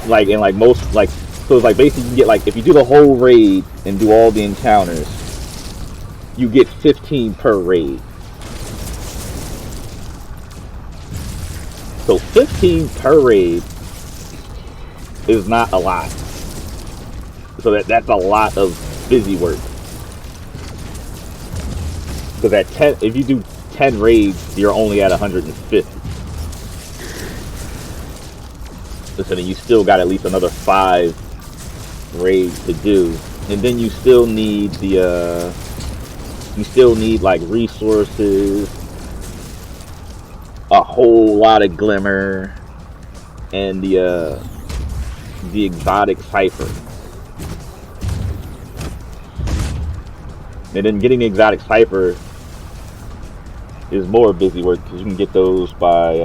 like, and like most, like, so it's like basically you get, like, if you do the whole raid and do all the encounters, you get 15 per raid. So 15 per raid is not a lot. So that's a lot of busy work. Because at 10, if you do 10 raids, you're only at 150. So then you still got at least another 5 raids to do, and then you still need the like resources, a whole lot of glimmer, and the exotic cipher. And then getting the exotic cipher is more busy work because you can get those by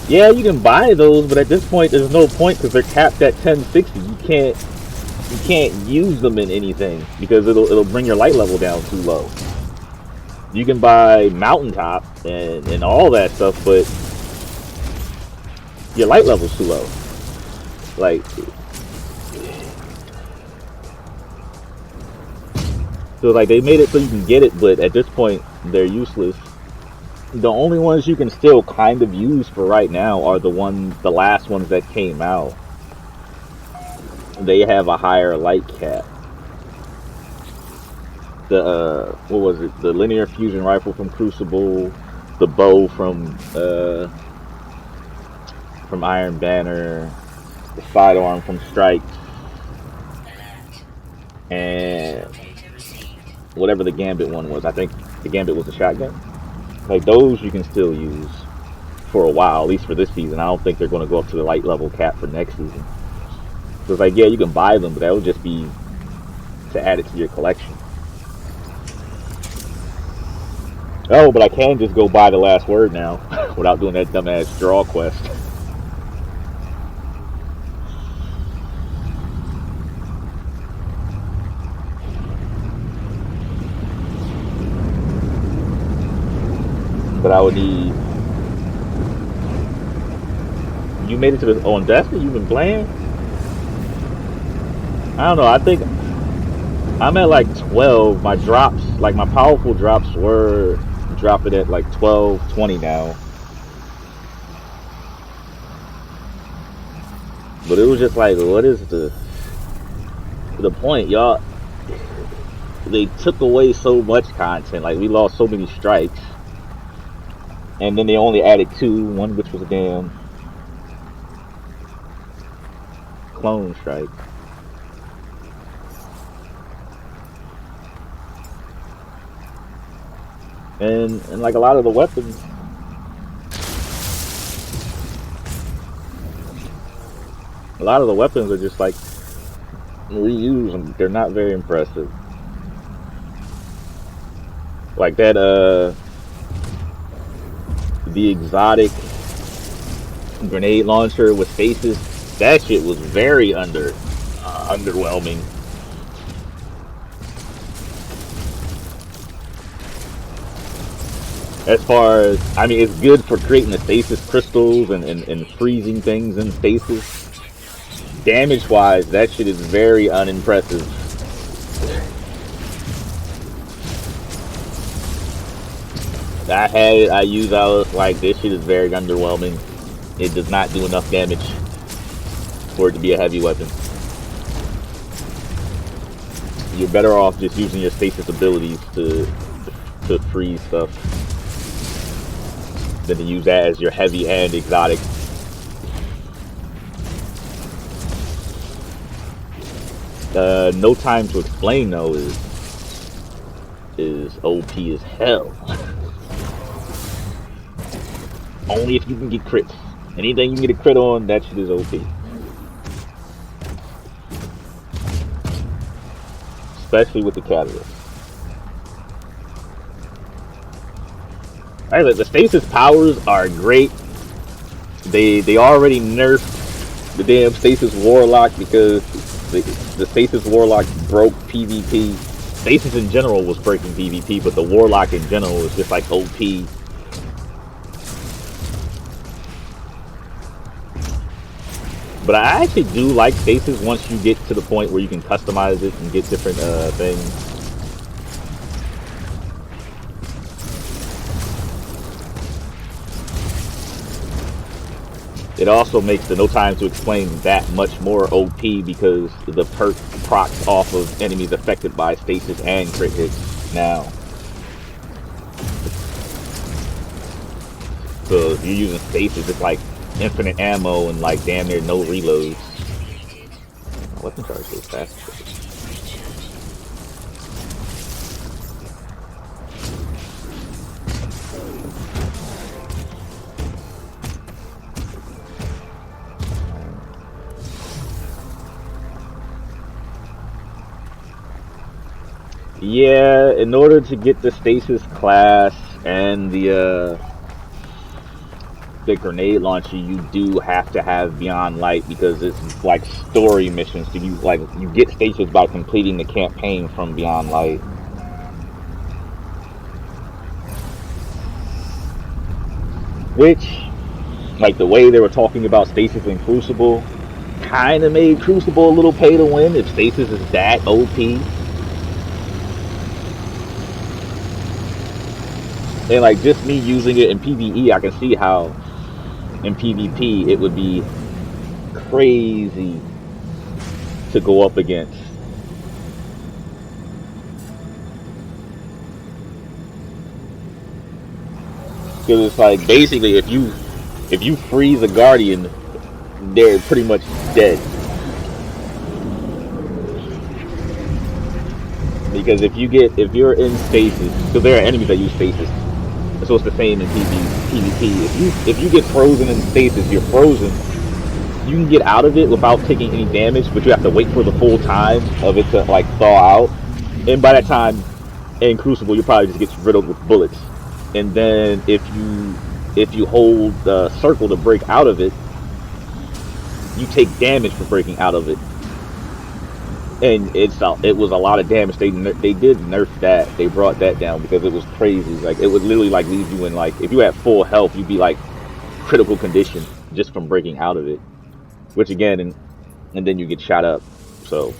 yeah, you can buy those, but at this point there's no point because they're capped at 1060. You can't use them in anything because it'll bring your light level down too low. You can buy mountaintop and all that stuff, but your light level's too low. Like, so like they made it so you can get it, but at this point they're useless. The only ones you can still kind of use for right now are the last ones that came out. They have a higher light cap. The what was it? The linear fusion rifle from Crucible, the bow from Iron Banner, the sidearm from Strike, and whatever the Gambit one was. I think the Gambit was a shotgun. Like, those you can still use for a while, at least for this season. I don't think they're going to go up to the light level cap for next season. So it's like, yeah, you can buy them, but that would just be to add it to your collection. Oh, but I can just go buy the last word now without doing that dumbass draw quest. But I would need. You made it to the on Destiny? You've been playing? I don't know. I think I'm at like 12. My drops, like my powerful drops, were dropping at like 12, 20 now. But it was just like, what is the point, y'all? They took away so much content. Like, we lost so many strikes. And then they only added 2, one which was a damn clone strike. And like a lot of the weapons, are just like reuse them. They're not very impressive. Like that the exotic grenade launcher with faces, that shit was very underwhelming. As far as, I mean, it's good for creating the stasis crystals and freezing things in stasis. Damage wise, that shit is very unimpressive. I was like, this shit is very underwhelming. It does not do enough damage for it to be a heavy weapon. You're better off just using your stasis abilities to to freeze stuff than to use that as your heavy and exotic. No Time to Explain though is OP as hell. Only if you can get crits. Anything you can get a crit on, that shit is OP. Especially with the catalyst. Alright, the stasis powers are great. They already nerfed the damn stasis warlock because the stasis warlock broke PvP. Stasis in general was breaking PvP, but the warlock in general was just like OP. But I actually do like stasis once you get to the point where you can customize it and get different things. It also makes the No Time to Explain that much more OP because the perk procs off of enemies affected by stasis and crit hits now. So if you're using stasis, it's like infinite ammo and like damn near no reloads. My weapon charge goes fast. Yeah, in order to get the stasis class and the grenade launcher, you do have to have Beyond Light because it's like story missions. So you get stasis by completing the campaign from Beyond Light. Which, like the way they were talking about stasis in Crucible, kind of made Crucible a little pay to win if stasis is that OP. And like just me using it in PvE, I can see how in PvP it would be crazy to go up against. Because it's like basically if you freeze a Guardian, they're pretty much dead. Because if you're in stasis, because there are enemies that use stasis. So it's the same in PvP. If you get frozen in stasis, you're frozen. You can get out of it without taking any damage, but you have to wait for the full time of it to like thaw out. And by that time, in Crucible, you probably just get riddled with bullets. And then if you hold the circle to break out of it, you take damage for breaking out of it. And it was a lot of damage. They did nerf that. They brought that down because it was crazy. Like it would literally like leave you in like if you had full health, you'd be like critical condition just from breaking out of it. Which again, and then you get shot up. So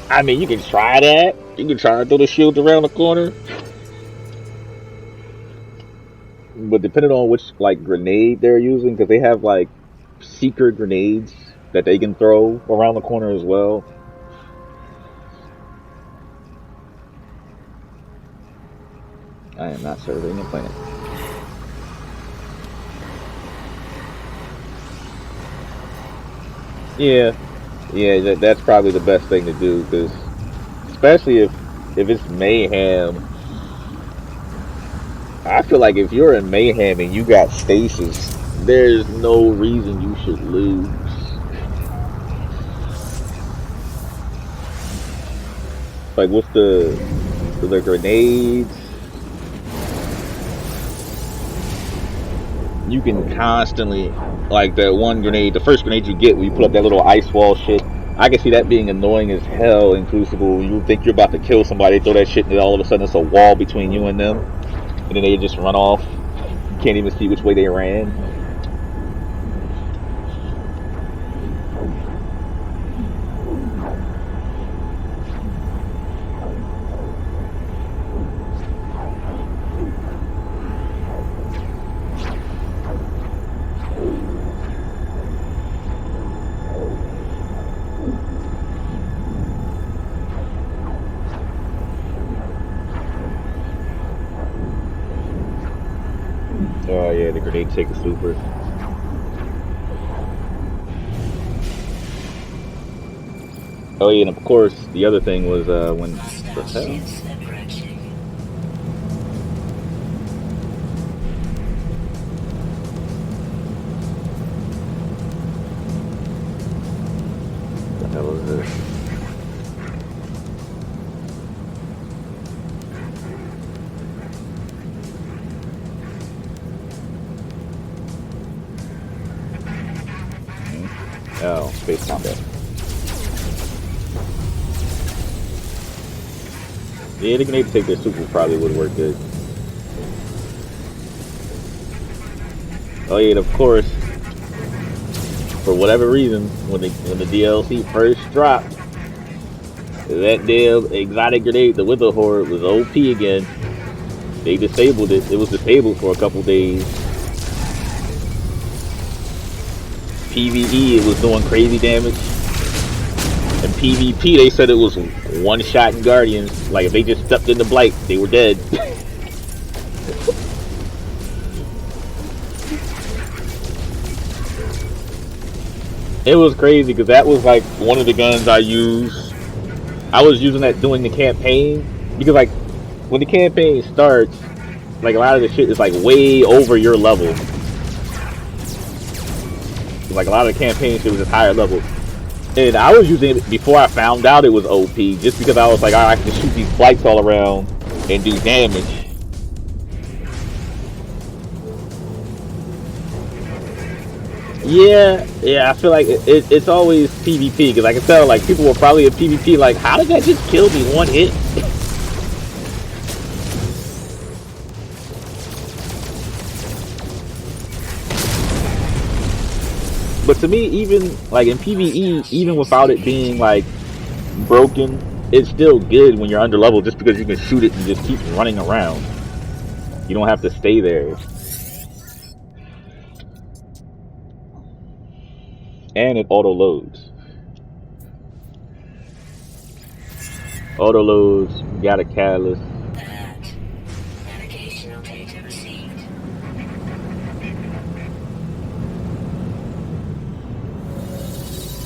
I mean, you can try that. You can try to throw the shield around the corner. But depending on which, like, grenade they're using, because they have, like, secret grenades that they can throw around the corner as well. I am not surveying the planet. Yeah, that's probably the best thing to do, because especially if it's mayhem, I feel like if you're in mayhem and you got stasis, there's no reason you should lose. Like what's the grenades? You can constantly, like that one grenade, the first grenade you get when you put up that little ice wall shit, I can see that being annoying as hell in Crucible. You think you're about to kill somebody, throw that shit, and then all of a sudden it's a wall between you and them. And then they just run off. You can't even see which way they ran. Oh yeah, the grenade take the super. Oh yeah, and of course the other thing was when the hell? The hell is this? Oh, space combat. Yeah, the grenade take their super probably would work good. Oh yeah, and of course, for whatever reason, when the DLC first dropped, that damn exotic grenade, the Wither Horde, was OP again. They disabled it. It was disabled for a couple days. PvE, it was doing crazy damage. And PvP, they said it was one-shot Guardians. Like, if they just stepped into Blight, they were dead. It was crazy, because that was, like, one of the guns I used. I was using that during the campaign. Because, like, when the campaign starts, like, a lot of the shit is, like, way over your level. Like, a lot of the campaign shit was just higher level. And I was using it before I found out it was OP, just because I was like, I can shoot these blights all around and do damage. Yeah, I feel like it's always PvP, because I can tell, like, people were probably in PvP like, how did that just kill me one hit? But to me, even like in PvE, even without it being like broken, it's still good when you're under level, just because you can shoot it and just keep running around. You don't have to stay there. And it auto loads. Auto loads, got a catalyst. Navigational data received.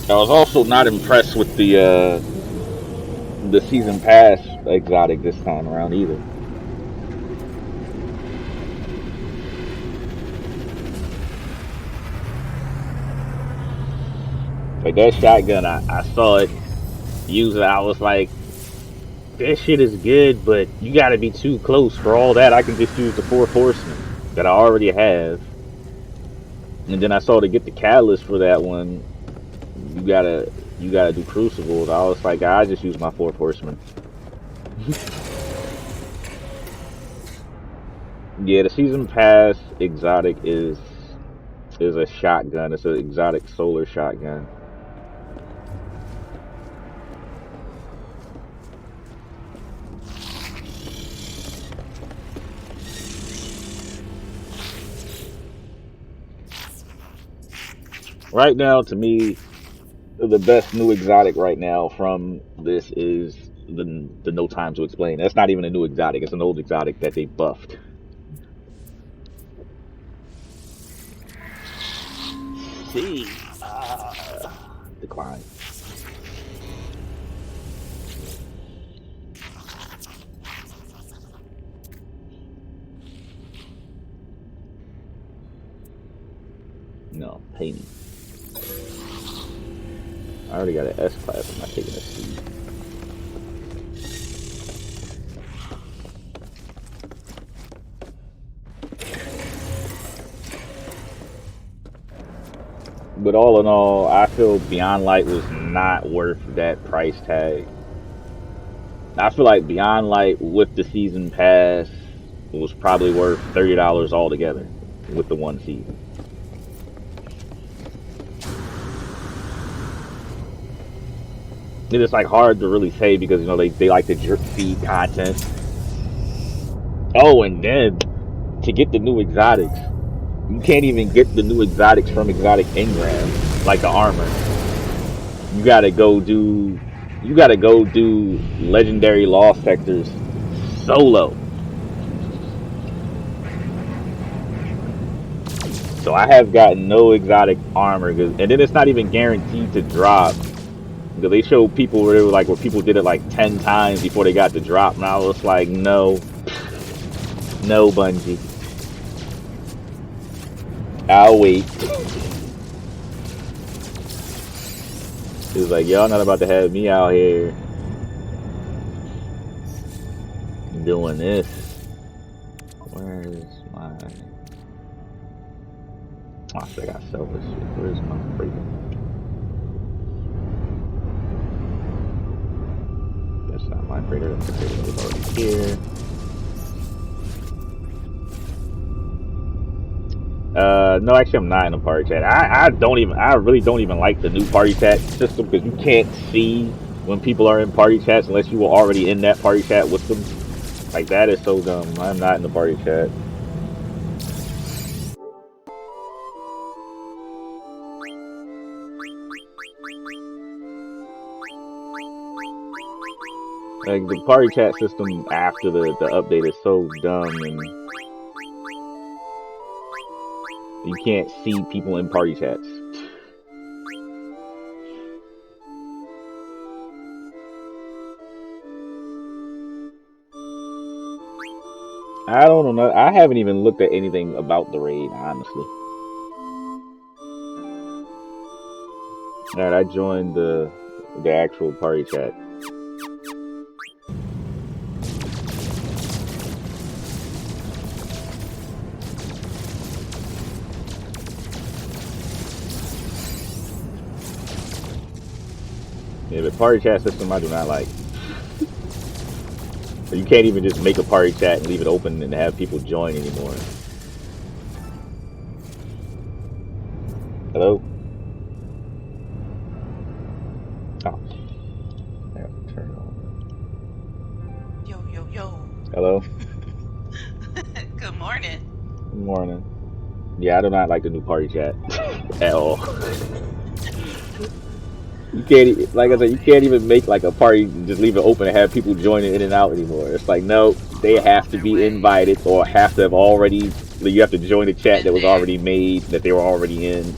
I was also not impressed with the season pass exotic this time around either. Like that shotgun, I saw it, use it, I was like, that shit is good, but you gotta be too close for all that. I can just use the 4 horsemen that I already have. And then I saw to get the catalyst for that one, you gotta do crucibles. I was like, I just use my 4 horsemen. Yeah, the season pass exotic is a shotgun. It's an exotic solar shotgun. Right now, to me, the best new exotic right now from this is the No Time to Explain. That's not even a new exotic. It's an old exotic that they buffed. See, decline. No, pay me. I already got an S class. I'm not taking a C. But all in all, I feel Beyond Light was not worth that price tag. I feel like Beyond Light with the season pass was probably worth $30 altogether with the one season. It's like hard to really say because, you know, they like to drip feed content. Oh, and then to get the new exotics, you can't even get the new exotics from exotic engrams, like the armor. You gotta go do legendary lost sectors solo. So I have gotten no exotic armor, and then it's not even guaranteed to drop. Because they showed people where they were like, where people did it like 10 times before they got the drop, and I was like, no, no, Bungie, I'll wait. It was like, y'all not about to have me out here doing this. Where's my... Oh shit, I gotta sell this shit. Where's my freaking... That's not my freighter, that's the freighter that was already here. No, actually I'm not in a party chat. I really don't even like the new party chat system because you can't see when people are in party chats unless you were already in that party chat with them. Like, that is so dumb. I'm not in the party chat. Like, the party chat system after the update is so dumb, and you can't see people in party chats. I don't know. I haven't even looked at anything about the raid, honestly. Alright, I joined the actual party chat. Yeah, the party chat system I do not like. You can't even just make a party chat and leave it open and have people join anymore. Hello? Oh. I have to turn it on. Yo, yo, yo. Hello? Good morning. Good morning. Yeah, I do not like the new party chat at all. You can't, like I said, you can't even make like a party and just leave it open and have people joining in and out anymore. It's like, no, they have to be invited or have to have already, you have to join a chat that was already made, that they were already in.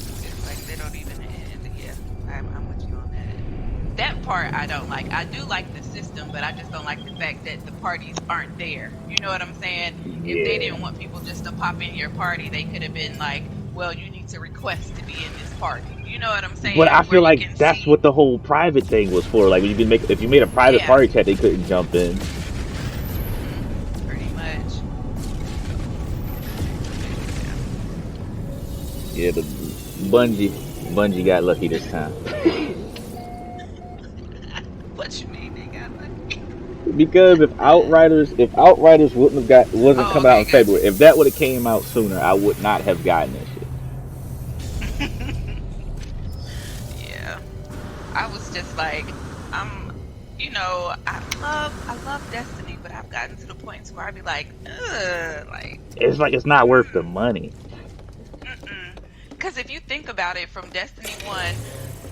It's like they don't even end. Yeah, I'm with you on that. That part I don't like. I do like the system, but I just don't like the fact that the parties aren't there. You know what I'm saying? Yeah. If they didn't want people just to pop in your party, they could have been like, well, you need to request to be in this party. You know what I'm saying? But I feel like that's what the whole private thing was for. Like, when you can make, if you made a private party chat, they couldn't jump in. Pretty much. Yeah, the Bungie got lucky this time. What you mean they got lucky? Because if Outriders wasn't come out in February, if that would have came out sooner, I would not have gotten this shit. Yeah, I was just like, you know, I love Destiny, but I've gotten to the point where I'd be like, ugh, like it's like it's not worth the money. Because if you think about it, from Destiny 1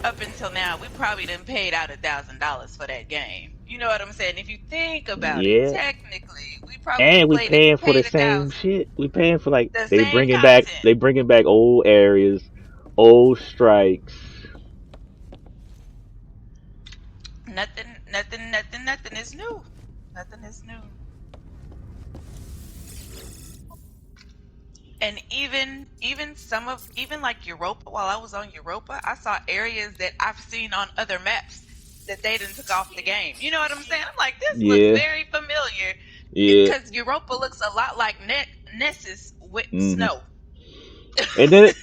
up until now, we probably done paid out $1,000 for that game. You know what I'm saying? If you think about it, technically, we probably and we paying for the same shit. We paying for like they bringing back old areas, old strikes. Nothing is new. Nothing is new. And even like Europa, while I was on Europa, I saw areas that I've seen on other maps that they done took off the game. You know what I'm saying? I'm like, this looks very familiar. Yeah. Because Europa looks a lot like Nexus with snow. And then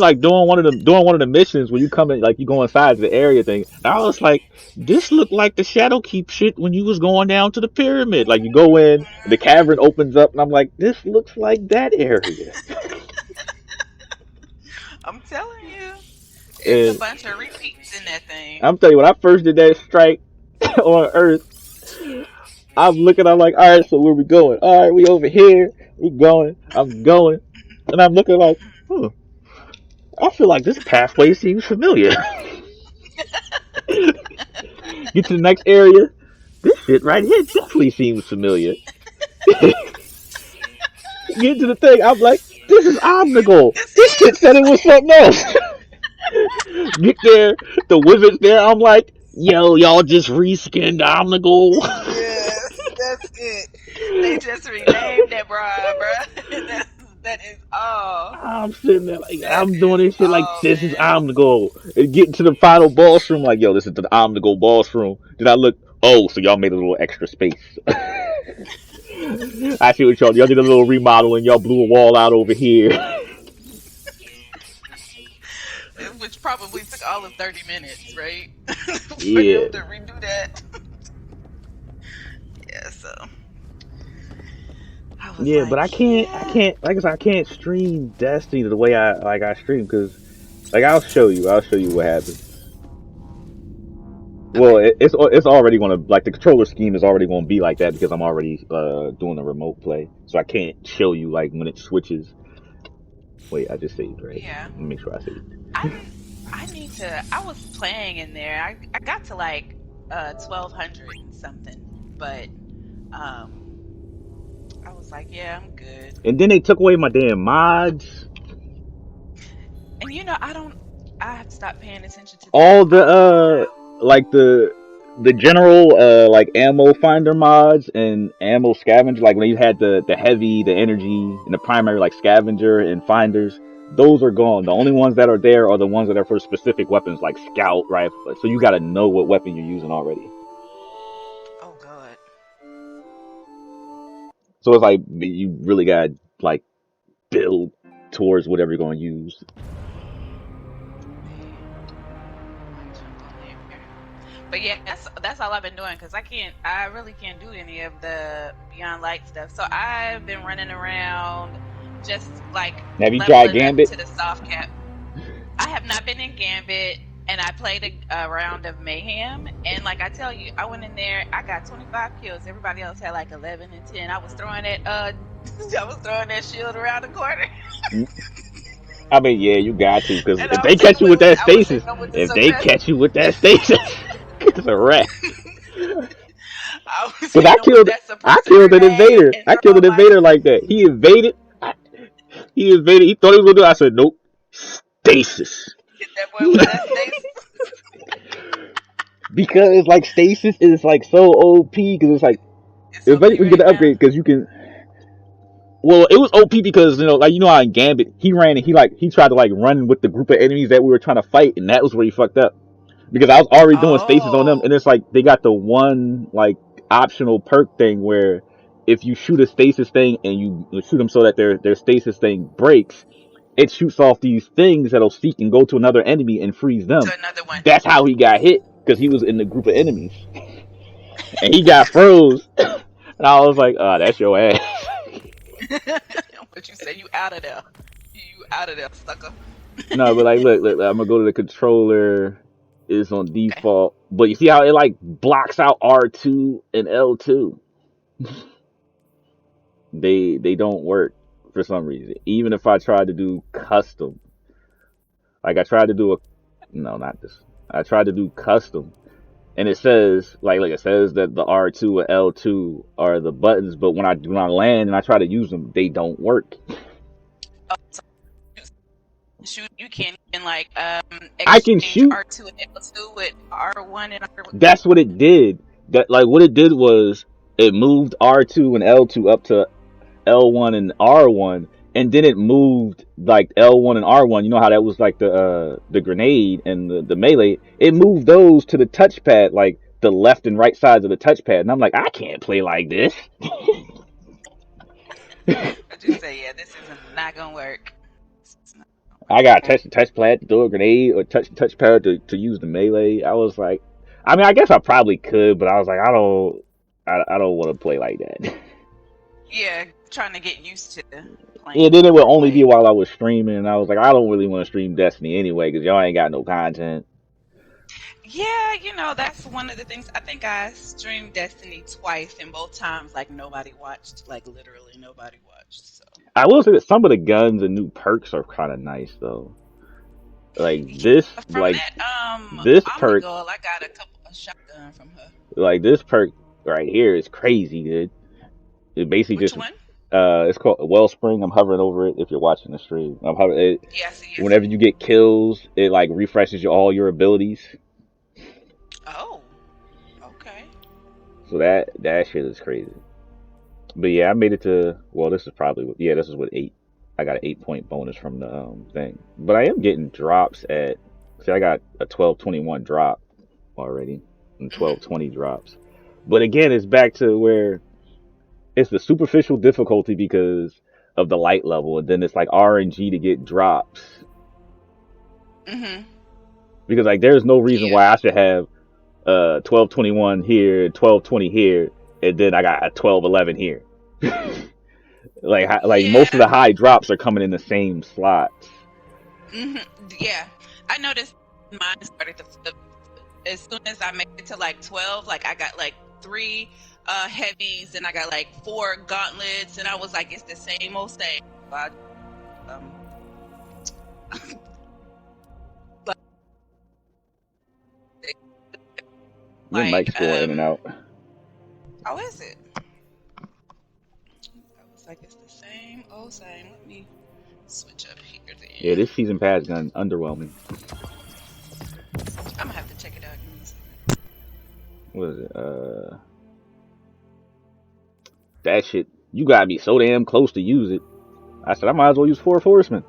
like doing one of the missions when you come in, like you go inside the area thing, I was like, this looked like the Shadow Keep shit when you was going down to the pyramid. Like you go in, the cavern opens up, and I'm like, this looks like that area. I'm telling you, it's a bunch of repeats in that thing. I'm telling you, when I first did that strike on Earth, I'm looking, I'm like, all right, so where we going? All right, we over here. We going. I'm going, and I'm looking like, I feel like this pathway seems familiar. Get to the next area. This shit right here definitely seems familiar. get to the thing. I'm like, this is Omnigul. This shit said it was something else. Get there, the wizard's there. I'm like, yo, y'all just reskinned Omnigul. Yes, that's it. They just renamed it, bruh. That is all. I'm sitting there like That I'm doing is this shit like all, this is man. Omnigul. And getting to the final boss room, like, yo, this is the Omnigul boss room. Then I look, oh, so y'all made a little extra space. I see what y'all did a little remodeling. Y'all blew a wall out over here. Which probably took all of 30 minutes, right? For them Yeah. to redo that. Yeah, so I was Yeah, but like, I yeah. can't, like I said, I can't stream Destiny the way I stream because, like, I'll show you what happens. Well, Okay. it's already gonna like the controller scheme is already gonna be like that because I'm already doing a remote play, so I can't show you like when it switches. Wait, I just saved, right? Yeah. Let me make sure I saved. I need to. I was playing in there. I got to like 1200 and something, but um I was like, yeah, I'm good. And then they took away my damn mods. And I don't. I have to stop paying attention to that. All the I don't know like the general like ammo finder mods and ammo scavenger, like when you had the heavy, the energy, and the primary like scavenger and finders, those are gone. The only ones that are there are the ones that are for specific weapons like scout rifle, so you got to know what weapon you're using already. how. Oh God. So it's like you really got to like build towards whatever you're going to use. I'll jump on there. But yeah, that's all I've been doing because I really can't do any of the Beyond Light stuff. So I've been running around, just like Have you tried leveling up Gambit? to the soft cap. I have not been in Gambit, and I played a round of Mayhem. And like I tell you, I went in there, I got 25 kills. Everybody else had like 11 and 10. I was throwing that I was throwing that shield around the corner. I mean, yeah, you got to, because And if they catch you with that I was stasis, hitting them with the if they suppressor. catch you with that stasis, it's a wrap. I was Because hitting them with that I suppressor killed an grenade invader. and I killed throwing an my invader like that. He invaded. He invaded. He thought he was gonna do it. I said, nope. Stasis. hit that boy with that stasis. Because like stasis is like so OP. Because it's like It's OP eventually we get right the now. upgrade because you can. Well, it was OP because like how in Gambit he ran and he tried to like run with the group of enemies that we were trying to fight, and that was where he fucked up. Because I was already doing stasis on them, Oh. and it's like they got the one like optional perk thing where if you shoot a stasis thing and you shoot them so that their stasis thing breaks, it shoots off these things that'll seek and go to another enemy and freeze them. To another one. That's how he got hit because he was in the group of enemies and he got froze. And I was like, that's your ass. What you say? You out of there? You out of there, sucker? No, but like, look, I'm gonna go to the controller. It's on Okay. default, but you see how it like blocks out R2 and L2. They don't work for some reason. Even if I try to do custom, like I tried to do a no, not this. I tried to do custom, and it says like it says that the R2 and L2 are the buttons, but when I land and I try to use them, they don't work. Oh, so shoot, you can't even like I can exchange shoot. R2 and L2 with R1 and R1. That's what it did. That like what it did was it moved R2 and L2 up to L1 and R1, and then it moved like L1 and R1. You know how that was like the grenade and the melee. It moved those to the touchpad, like the left and right sides of the touchpad. And I'm like, I can't play like this. But you say, yeah, this is not gonna work. I got to touch the touchpad to throw a grenade or touch the touchpad to use the melee. I was like, I mean, I guess I probably could, but I was like, I don't want to play like that. Yeah, trying to get used to playing. Yeah, then it would only be way. while I was streaming, and I was like, I don't really want to stream Destiny anyway, because y'all ain't got no content. Yeah, that's one of the things. I think I streamed Destiny twice, and both times, like, nobody watched. Like, literally nobody watched. So I will say that some of the guns and new perks are kind of nice, though. Like yeah, from that this perk, Omnigul, I got a shotgun from her. like this perk right here is crazy, dude. It basically Which just one? It's called Wellspring. I'm hovering over it if you're watching the stream. I'm hovering it. Yes, yes. Whenever you get kills, it like refreshes all your abilities. Oh, okay. So that shit is crazy. But yeah, I made it to, well, this is probably, yeah, this is with 8. I got an 8-point bonus from the thing. But I am getting drops at, see, I got a 1221 drop already and 1220 drops. But again, it's back to where it's the superficial difficulty because of the light level, and then it's like RNG to get drops. Because like there's no reason why I should have 1221 here, 1220 here, and then I got a 1211 here. like most of the high drops are coming in the same slots. Yeah, I noticed mine started to flip as soon as I made it to like 12. Like I got like 3 heavies and I got like 4 gauntlets, and I was like, it's the same old same. But, Your mic's going in and out. Oh, is it? I was like, it's the same old same. Let me switch up here then. Yeah, this season pass gun underwhelming. I'm gonna have to check it out. What is it? That shit, you gotta be so damn close to use it. I said I might as well use 4 Horsemen.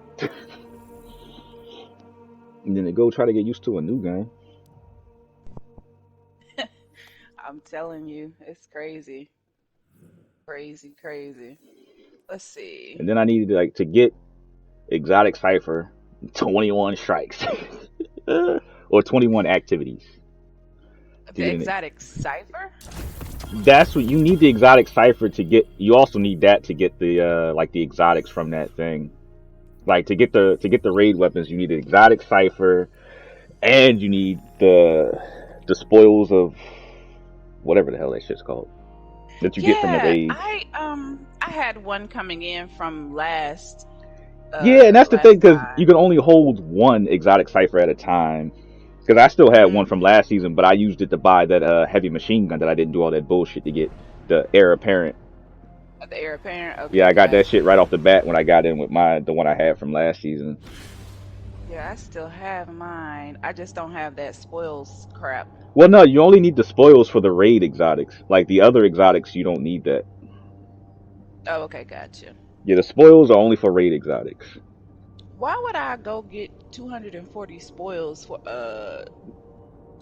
And then to go try to get used to a new gun. I'm telling you, it's crazy. Crazy. Let's see. And then I needed like to get exotic cipher 21 strikes. Or 21 activities. The exotic cipher? That's what you need, the exotic cipher to get. You also need that to get the like the exotics from that thing. Like to get the raid weapons, you need the exotic cipher, and you need the spoils of whatever the hell that shit's called that you get from the raid. I had one coming in from last. Yeah, and that's the thing, because you can only hold one exotic cipher at a time. Because I still had one from last season, but I used it to buy that heavy machine gun that I didn't do all that bullshit to get, the heir apparent. The heir apparent? Okay, yeah, I got that shit right off the bat when I got in with the one I had from last season. Yeah, I still have mine. I just don't have that spoils crap. Well, no, you only need the spoils for the raid exotics. Like the other exotics, you don't need that. Oh, okay, gotcha. Yeah, the spoils are only for raid exotics. Why would I go get 240 spoils for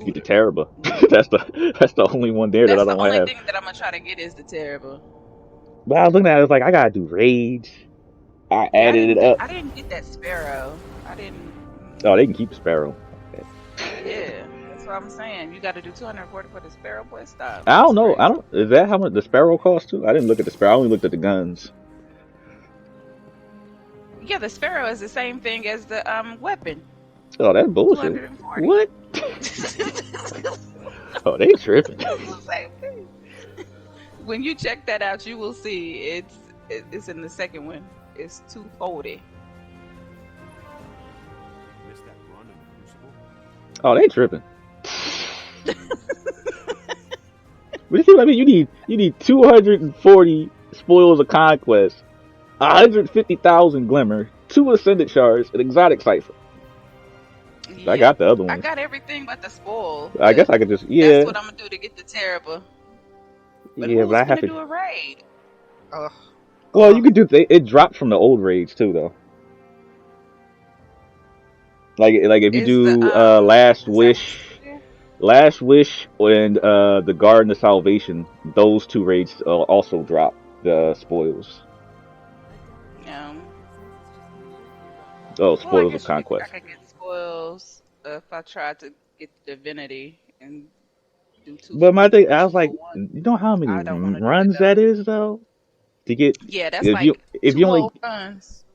Get the Terrible. that's the only one there that I don't have. That's the only thing that I'm gonna try to get is the Terrible. But I was looking at it, I was like, I gotta do raids. I added it up. I didn't get that Sparrow. I didn't. Oh, they can keep Sparrow. Yeah, that's what I'm saying. You got to do 240 for the Sparrow, boy. Stop. I don't know. Is that how much the Sparrow costs too? I didn't look at the Sparrow. I only looked at the guns. Yeah, the Sparrow is the same thing as the weapon. Oh, that's bullshit. What? Oh, they tripping. When you check that out, you will see it's in the second one. It's 240. Oh, they tripping. But I mean, you need 240 spoils of conquest, 150,000 glimmer, 2 ascendant shards, an exotic cipher. Yeah, I got the other one. I got everything but the spoil. I guess I could just That's what I'm gonna do to get the Terrible. But yeah, but I have to do a raid. Ugh. Well, you could do it drops from the old raids too, though. Like if you do Last Wish, and the Garden of Salvation, those 2 raids also drop the spoils. Oh, spoils of conquest. I could get spoils if I tried to get Divinity and do 2. But my thing, I was like, you know how many runs that is though? To get that's if 2 whole runs.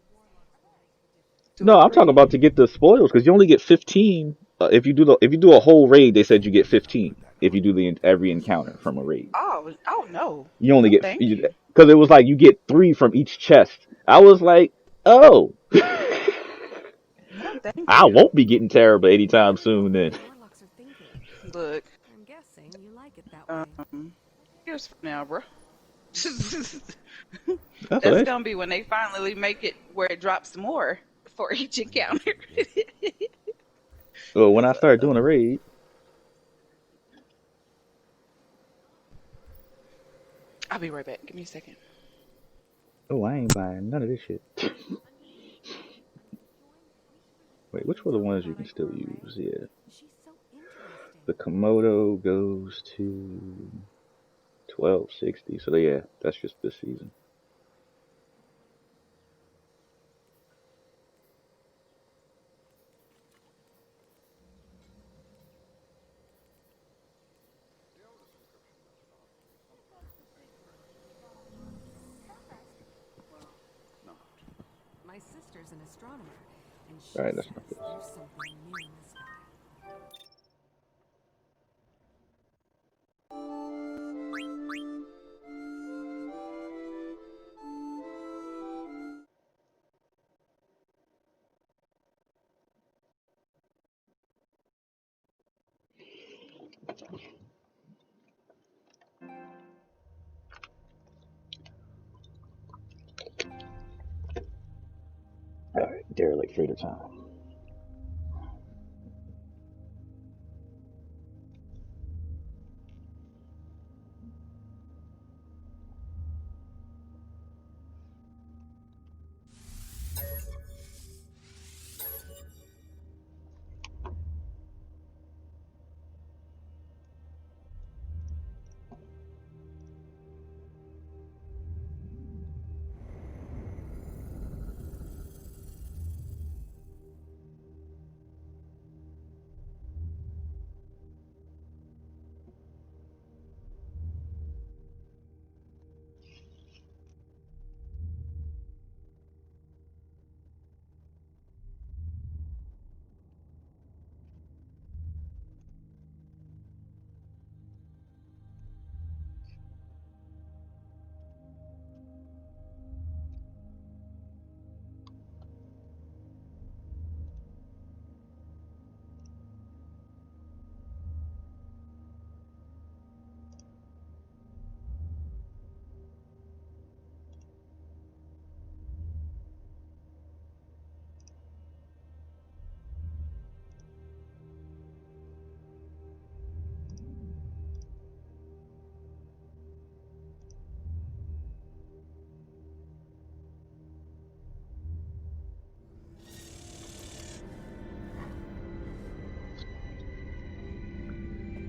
No, I'm talking about to get the spoils, because you only get 15 if you do a whole raid. They said you get 15 if you do every encounter from a raid. Oh no! You only get because it was like you get 3 from each chest. I was like, oh, I won't be getting Terrible anytime soon. Then look, I'm guessing you like it that way. Here's for now, bro. That's gonna be when they finally make it where it drops more for each encounter. Well, when I start doing a raid, I'll be right back. Give me a second. oh, I ain't buying none of this shit. Wait, which were the ones you can still use? Yeah. The Komodo goes to 1260. So yeah, that's just this season. My sister's an astronomer, and she All right, that's says not this. there's something new in the sky. All right, derelict freedom time.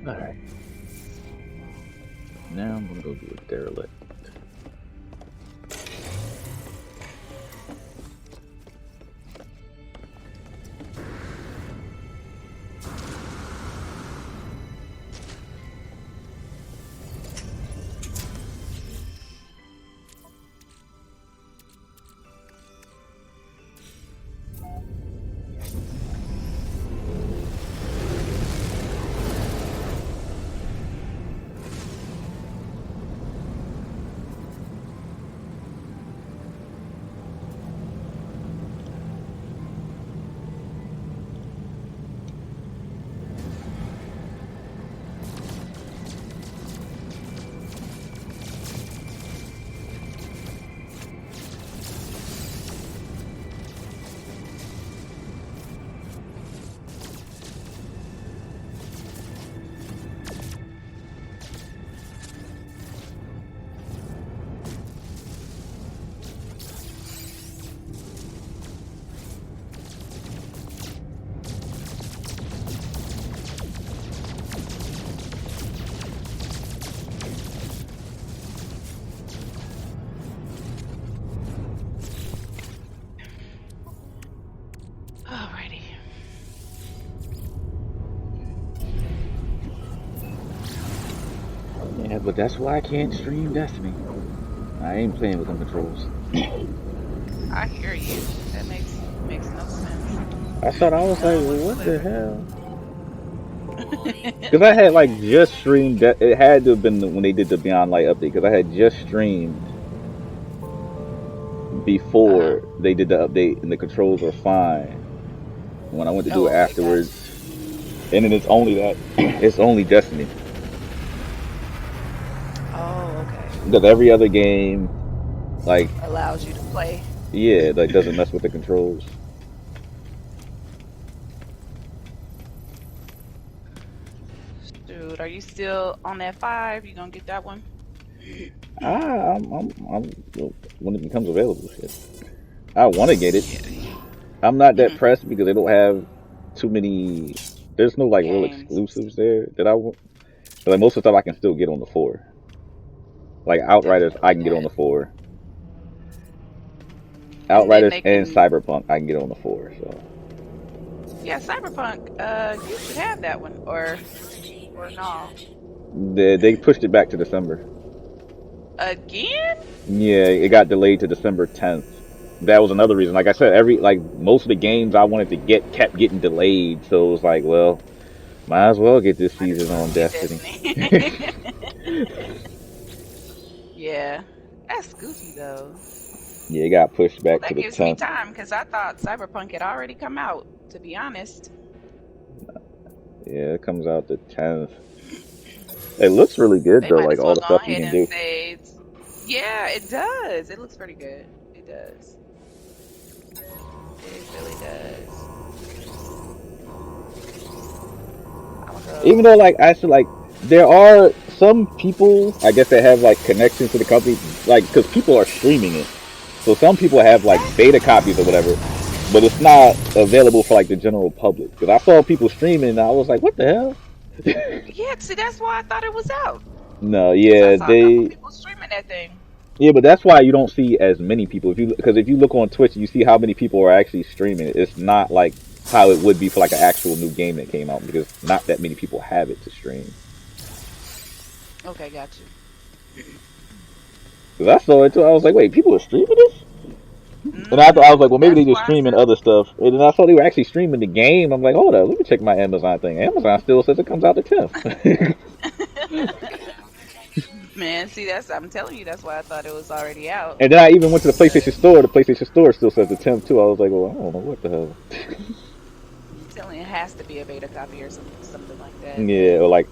All right. Now I'm gonna go do a derelict. Alrighty. Yeah, but that's why I can't stream Destiny. I ain't playing with them controls. I hear you. That makes no sense. I thought I was like, None well, what the whatsoever. hell? Because I had like just streamed. It had to have been when they did the Beyond Light update. Because I had just streamed before they did the update, and the controls were fine. When I went to do Oh, it okay, afterwards, gotcha. and then it's only that it's only Destiny. Oh, okay. Because every other game, like, Allows you to play. yeah, like doesn't mess with the controls. Dude, are you still on that 5? You gonna get that one? I'm when it becomes available, shit. I want to get it. Yeah. I'm not that pressed because they don't have too many. There's no like real Games. exclusives there that I want. But like most of the stuff I can still get on the 4. Like Outriders, I Definitely can get on that. the 4. And then Outriders they and can. Cyberpunk, I can get on the 4. So Yeah, Cyberpunk. You should have that one, or no? they pushed it back to December. Again? Yeah, it got delayed to December 10th. That was another reason. Like I said, most of the games I wanted to get kept getting delayed. So it was like, well, might as well get this Might as season well on get Destiny. Destiny. Yeah, that's goofy though. Yeah, it got pushed Well, back to that the gives me 10th. time because I thought Cyberpunk had already come out. To be honest. Yeah, it comes out the 10th. It looks really good They though, might like as all well the go stuff you ahead can and do. say, yeah, it does. It looks pretty good. It does. It really does. Even though like actually like there are some people I guess that have like connections to the company, like because people are streaming it. So some people have like beta copies or whatever, but it's not available for like the general public. Because I saw people streaming and I was like, what the hell? Yeah, see, that's why I thought it was out. No, Because I yeah, saw a couple people streaming that thing. yeah, but that's why you don't see as many people. Because if you look on Twitch, you see how many people are actually streaming it. It's not like how it would be for like an actual new game that came out because not that many people have it to stream. Okay, got you. Because I saw it too, I was like, wait, people are streaming this? And I thought I was like, well, maybe they That's just why I streaming said, other stuff. And then I saw they were actually streaming the game. I'm like, hold up, let me check my Amazon thing. Amazon still says it comes out the 10th. man, see, I'm telling you, that's why I thought it was already out. And then I even went to the PlayStation Store. The PlayStation Store still says the 10th too. I was like, well, I don't know what the hell. I'm telling you, it has to be a beta copy or something like that. Yeah, or like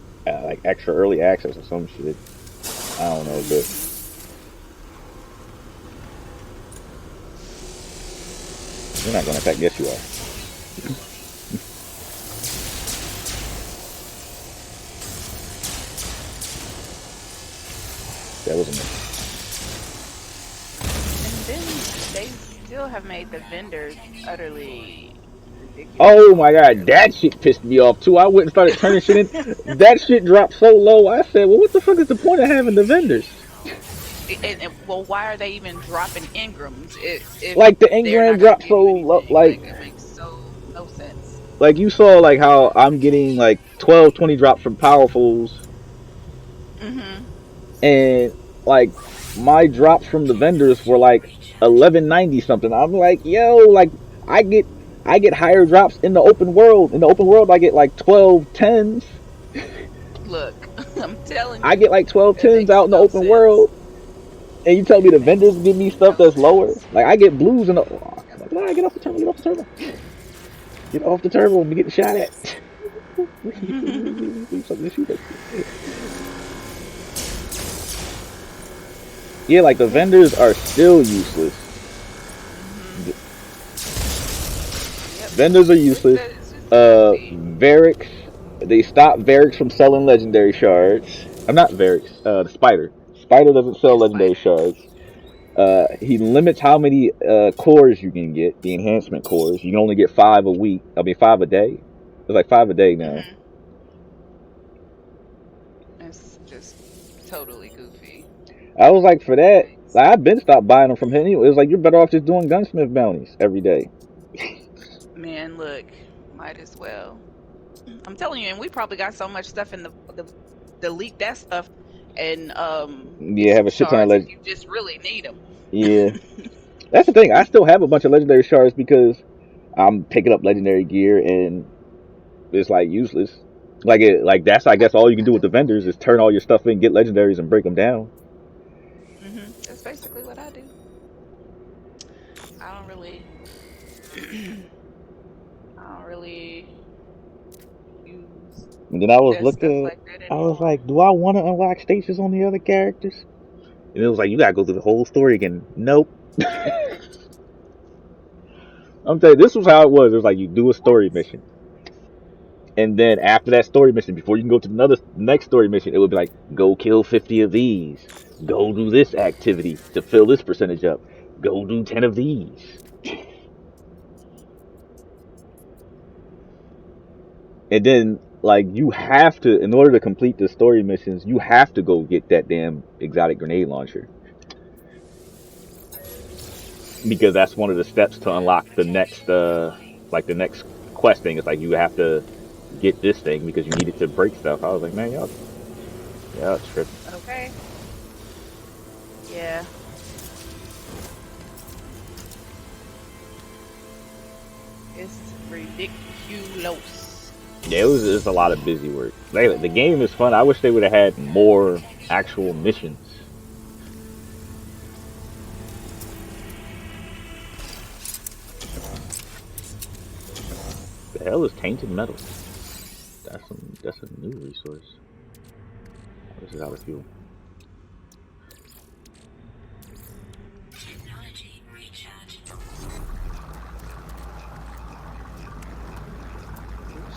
extra early access or some shit. I don't know, but you're not gonna attack. Yes, you are. That wasn't it. And then they still have made the vendors utterly ridiculous. Oh my god, that shit pissed me off too. I went and started turning shit in. That shit dropped so low. I said, well, what the fuck is the point of having the vendors? Well, why are they even dropping engrams? If Like the they're engram not gonna dropped give so you low, anything? like It makes no sense. like you saw like how I'm getting like 12, 20 drops from powerfuls, and like my drops from the vendors were like 1190 something. I'm like, yo, like I get higher drops in the open world. In the open world, I get like 1210s. Look, I'm telling you, I get like 1210s out in the no open sense. world, and you tell me the vendors give me stuff that's lower. Like I get blues in the. Oh, come on, get off the turbo. Get off the turbo. Get off the turbo. Let me get shot at. Yeah, like the vendors are still useless. Vendors are useless. Varix, they stopped Varix from selling legendary shards. I'm not Varix, the Spider. Spider doesn't sell legendary shards. He limits how many cores you can get, the enhancement cores. You can only get 5 a week. I mean 5 a day. It's like 5 a day now. It's just totally goofy. I was like, for that, like I've been stopped buying them from him anyway. It was like you're better off just doing gunsmith bounties every day. Man, look, might as well. I'm telling you, and we probably got so much stuff in the delete that stuff and Yeah, have a shit ton of if you just really need them. Yeah, that's the thing. I still have a bunch of legendary shards because I'm picking up legendary gear and it's like useless. Like that's I guess all you can do with the vendors is turn all your stuff in, get legendaries, and break them down. That's basically what I do. I don't really use. And then I was stuff looking. like that I was like, do I want to unlock stages on the other characters? And it was like, you gotta go through the whole story again. Nope. I'm telling you, this was how it was. It was like you do a story mission, and then after that story mission, before you can go to another next story mission, it would be like, go kill 50 of these, go do this activity to fill this percentage up, go do 10 of these, and then like you have to, in order to complete the story missions, you have to go get that damn exotic grenade launcher because that's one of the steps to unlock the next like the next quest thing. It's like you have to get this thing because you need it to break stuff. I was like, man, y'all tripping. Okay. Yeah. It's ridiculous. Yeah, it was a lot of busy work. The game is fun. I wish they would have had more actual missions. The hell is tainted metal? That's a new resource. This is out of fuel. Technology recharge.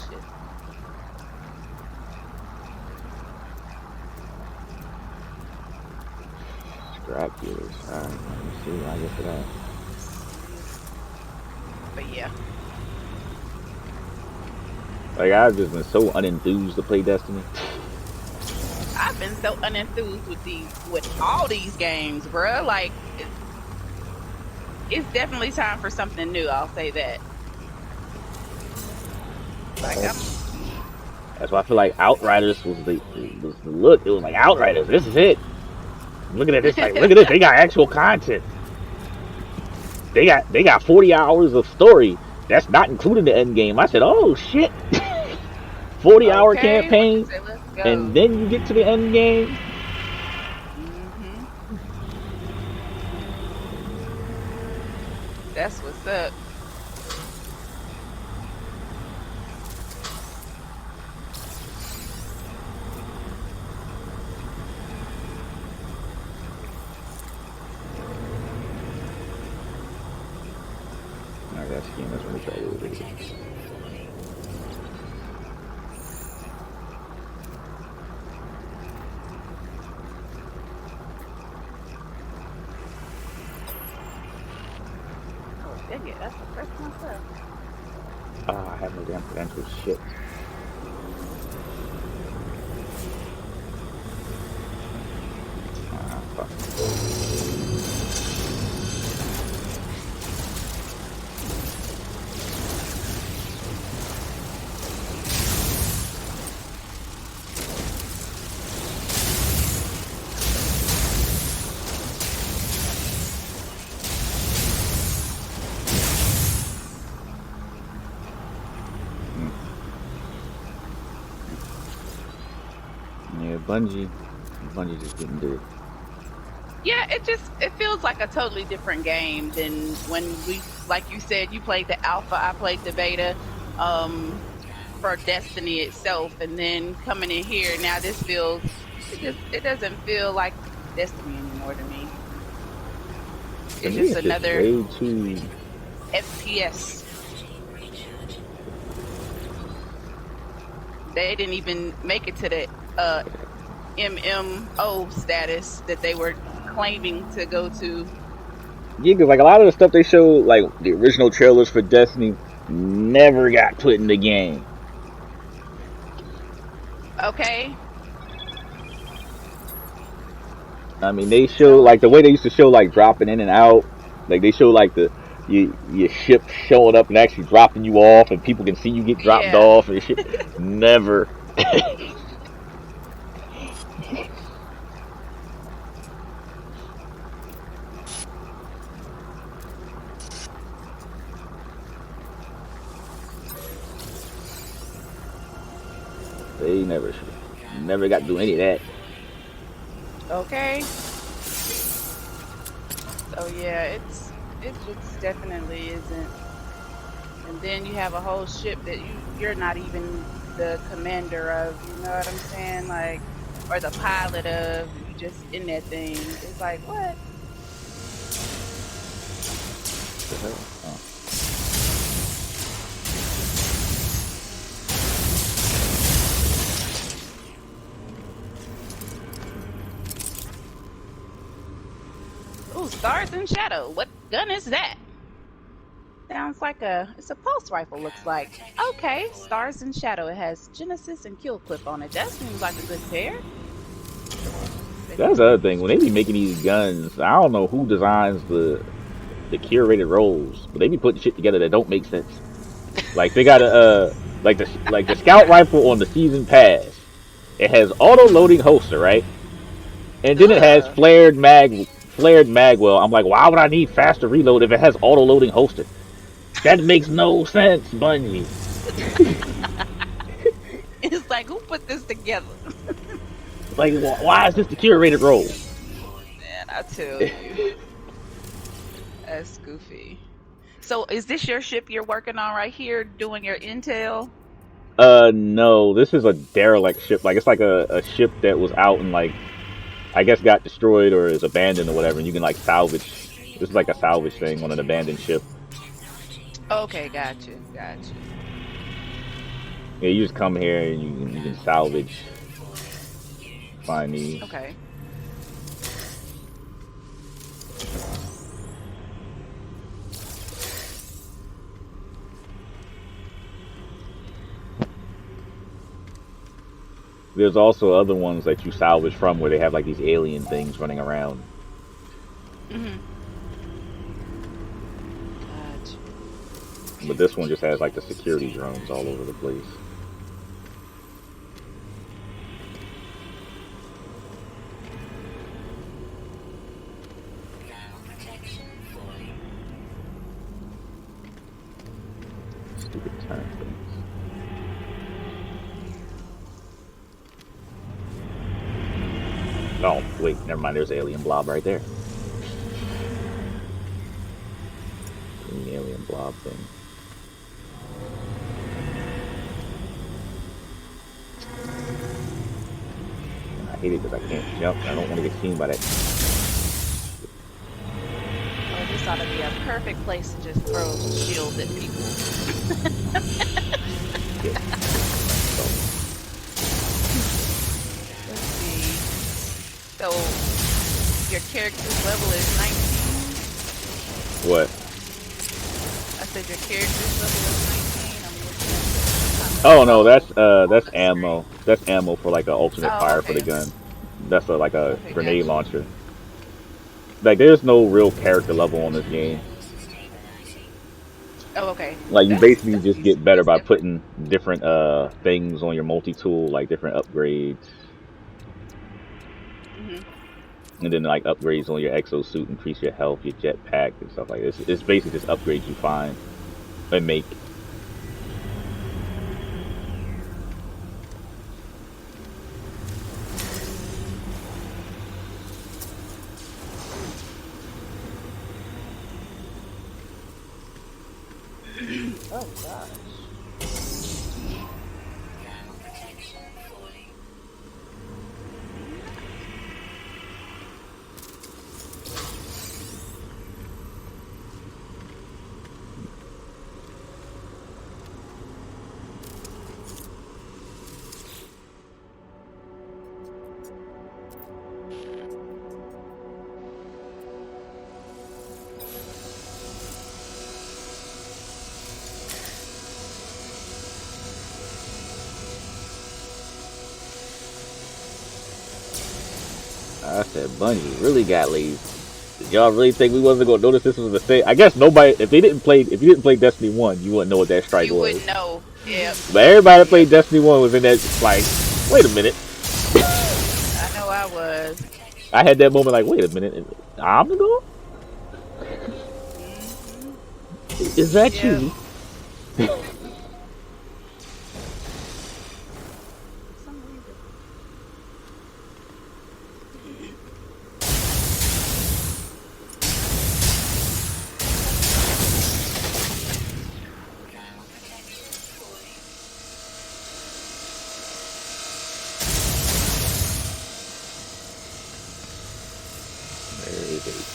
Shit. Scrap gears. Alright, let me see when I get to that. But yeah. Like, I've just been so unenthused to play Destiny. I've been so unenthused with all these games, bruh. Like, it's definitely time for something new. I'll say that. Like, That's why I feel like Outriders was the look. It was like Outriders. This is it. Looking at this, like, look at this. They got actual content. They got 40 hours of story. That's not including the end game. I said, oh shit. 40-hour campaign, and then you get to the end game. Mm-hmm. That's what's up. Alright, that scheme. That's what we try to do. Dang it, that's the first one myself. Ah, I have no damn credentials. Shit. Ah, fuck. Yeah, Bungie just didn't do it. Yeah, it feels like a totally different game than when we, like you said, you played the alpha, I played the beta, for Destiny itself, and then coming in here, now this feels, it doesn't feel like Destiny anymore to me. It's just another way too FPS. They didn't even make it to the MMO status that they were claiming to go to. Yeah, because like a lot of the stuff they showed, like the original trailers for Destiny, never got put in the game. Okay. I mean, they show like the way they used to show like dropping in and out. Like they show like your ship showing up and actually dropping you off, and people can see you get dropped off and shit. Never. They never got to do any of that. Okay. So yeah, it just definitely isn't. And then you have a whole ship that you're not even the commander of, you know what I'm saying? Like, or the pilot of, you just in that thing. It's like, what? The hell? Oh. Ooh, Stars and Shadow. What gun is that? Sounds like it's a pulse rifle, looks like. Okay, Stars and Shadow. It has Genesis and Kill Clip on it. That seems like a good pair. That's the other thing. When they be making these guns, I don't know who designs the curated roles, but they be putting shit together that don't make sense. Like they got a like the scout rifle on the season pass. It has auto loading holster, right? And then it has Ugh. flared magwell. I'm like, why would I need faster reload if it has auto loading holster? That makes no sense, Bungie. It's like, who put this together? Like, why is this the curated role? Man, I tell you. That's goofy. So is this your ship you're working on right here, doing your intel? No, this is a derelict ship. Like, it's like a ship that was out and like, I guess got destroyed or is abandoned or whatever, and you can like salvage. This is like a salvage thing on an abandoned ship. Okay, gotcha. Yeah, you just come here and you can salvage, find these. Okay. There's also other ones that you salvage from where they have like these alien things running around. Mhm. Gotcha. But this one just has like the security drones all over the place. Stupid turn things. Oh, wait, never mind, there's an alien blob right there. The alien blob thing. I hate it because I can't jump. I don't want to get seen by that. Well, this ought to be a perfect place to just throw shields at people. Yeah. Let's see. So, your character's level is 19? What? I said your character's level is 19. I'm looking at Oh no, that's ammo. That's ammo for like an alternate Oh, fire okay. for the gun. That's like a Okay, grenade gotcha. launcher. Like there's no real character level on this game. Oh, okay. Like you basically just get better by different. putting different things on your multi-tool, like different upgrades. Mhm. And then like upgrades on your exosuit increase your health, your jetpack and stuff like this. It's basically just upgrades you find and make. Oh gosh. I said Bungie really got lazy. Did y'all really think we wasn't gonna notice this was a thing? I guess nobody. If you didn't play Destiny 1, you wouldn't know what that strike You was. wouldn't know. Yeah. But everybody that played Destiny 1 was in that like, wait a minute. I know I was. I had that moment like, wait a minute, I'm the girl? Is that Yep. you?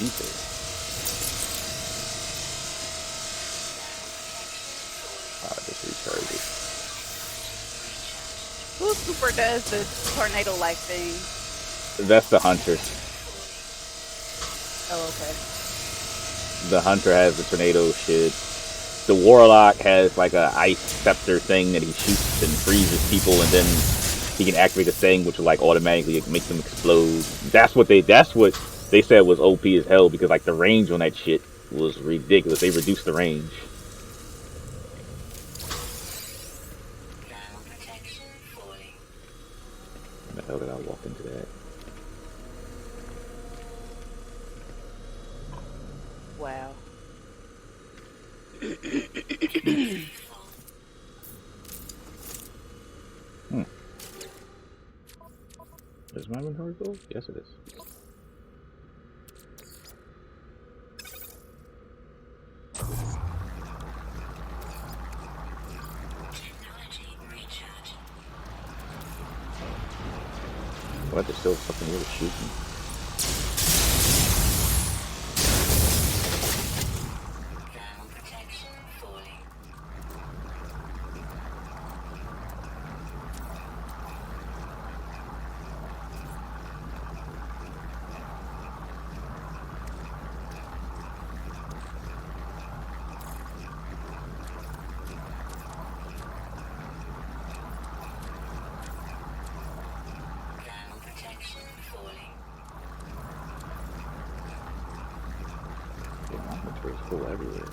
ether. Just recharge it. Who super does the tornado-like thing? That's the hunter. Oh, okay. The hunter has the tornado shit. The warlock has like a ice scepter thing that he shoots and freezes people, and then he can activate a thing which will like automatically make them explode. That's what they said was OP as hell, because like the range on that shit was ridiculous. They reduced the range. How the hell did I walk into that? Wow. Is my inventory full? Yes, it is. What? They're still fucking really shooting. Full everywhere.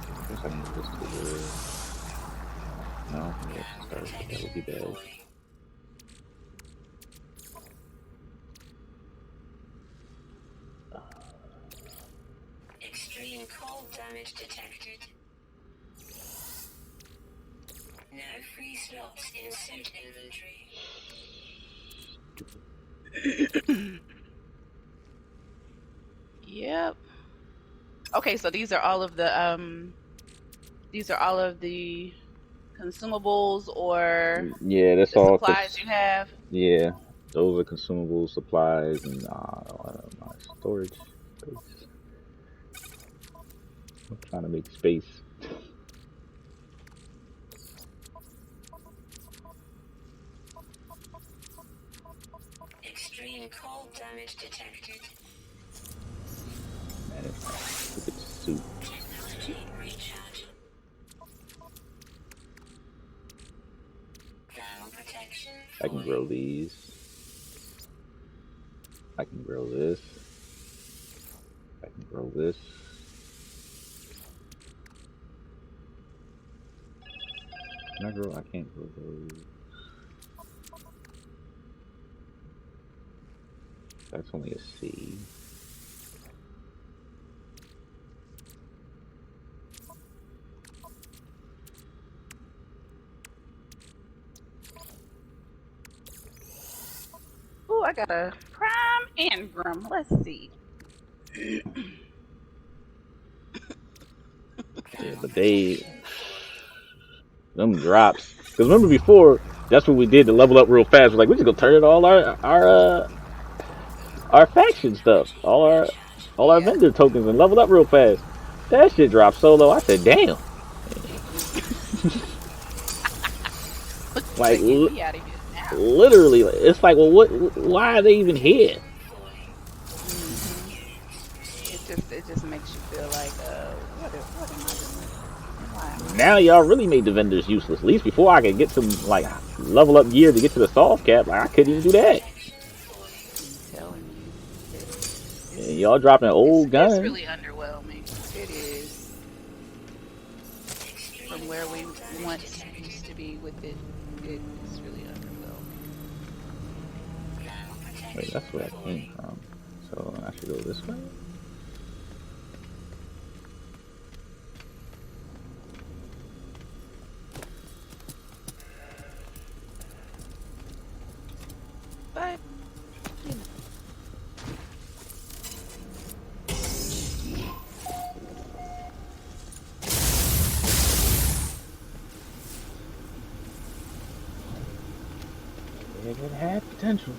I guess I can move this to the... No, yeah, sorry, that would be bad. Extreme cold damage detected. No free slots in suit inventory. Yep. Okay, so these are all of the consumables or that's the all supplies you have. Yeah, those are consumable supplies and my storage space. I'm trying to make space. Extreme cold damage detected. Man, it's my stupid suit. Technology recharge. Thermal protection. I can grow these. I can grow this. I can grow this. Can I grow? I can't grow those. That's only a C. Oh, I got a prime engram. Let's see. Yeah, but them drops. Because remember before, that's what we did to level up real fast. We're like, we're just gonna turn it all our faction stuff, all our vendor tokens, and level up real fast. That shit dropped so low. I said, damn. Like literally, it's like, well, why are they even here? It just makes you feel like, what am I doing? Why am I? Now y'all really made the vendors useless. At least before I could get some like level up gear to get to the soft cap, like I couldn't even do that. I'm telling you, And y'all dropping old guns. It's really underwhelming. It is. From where we once used to be with it, it's really underwhelming. Wait, that's where I came from. So I should go this way. But It had potential.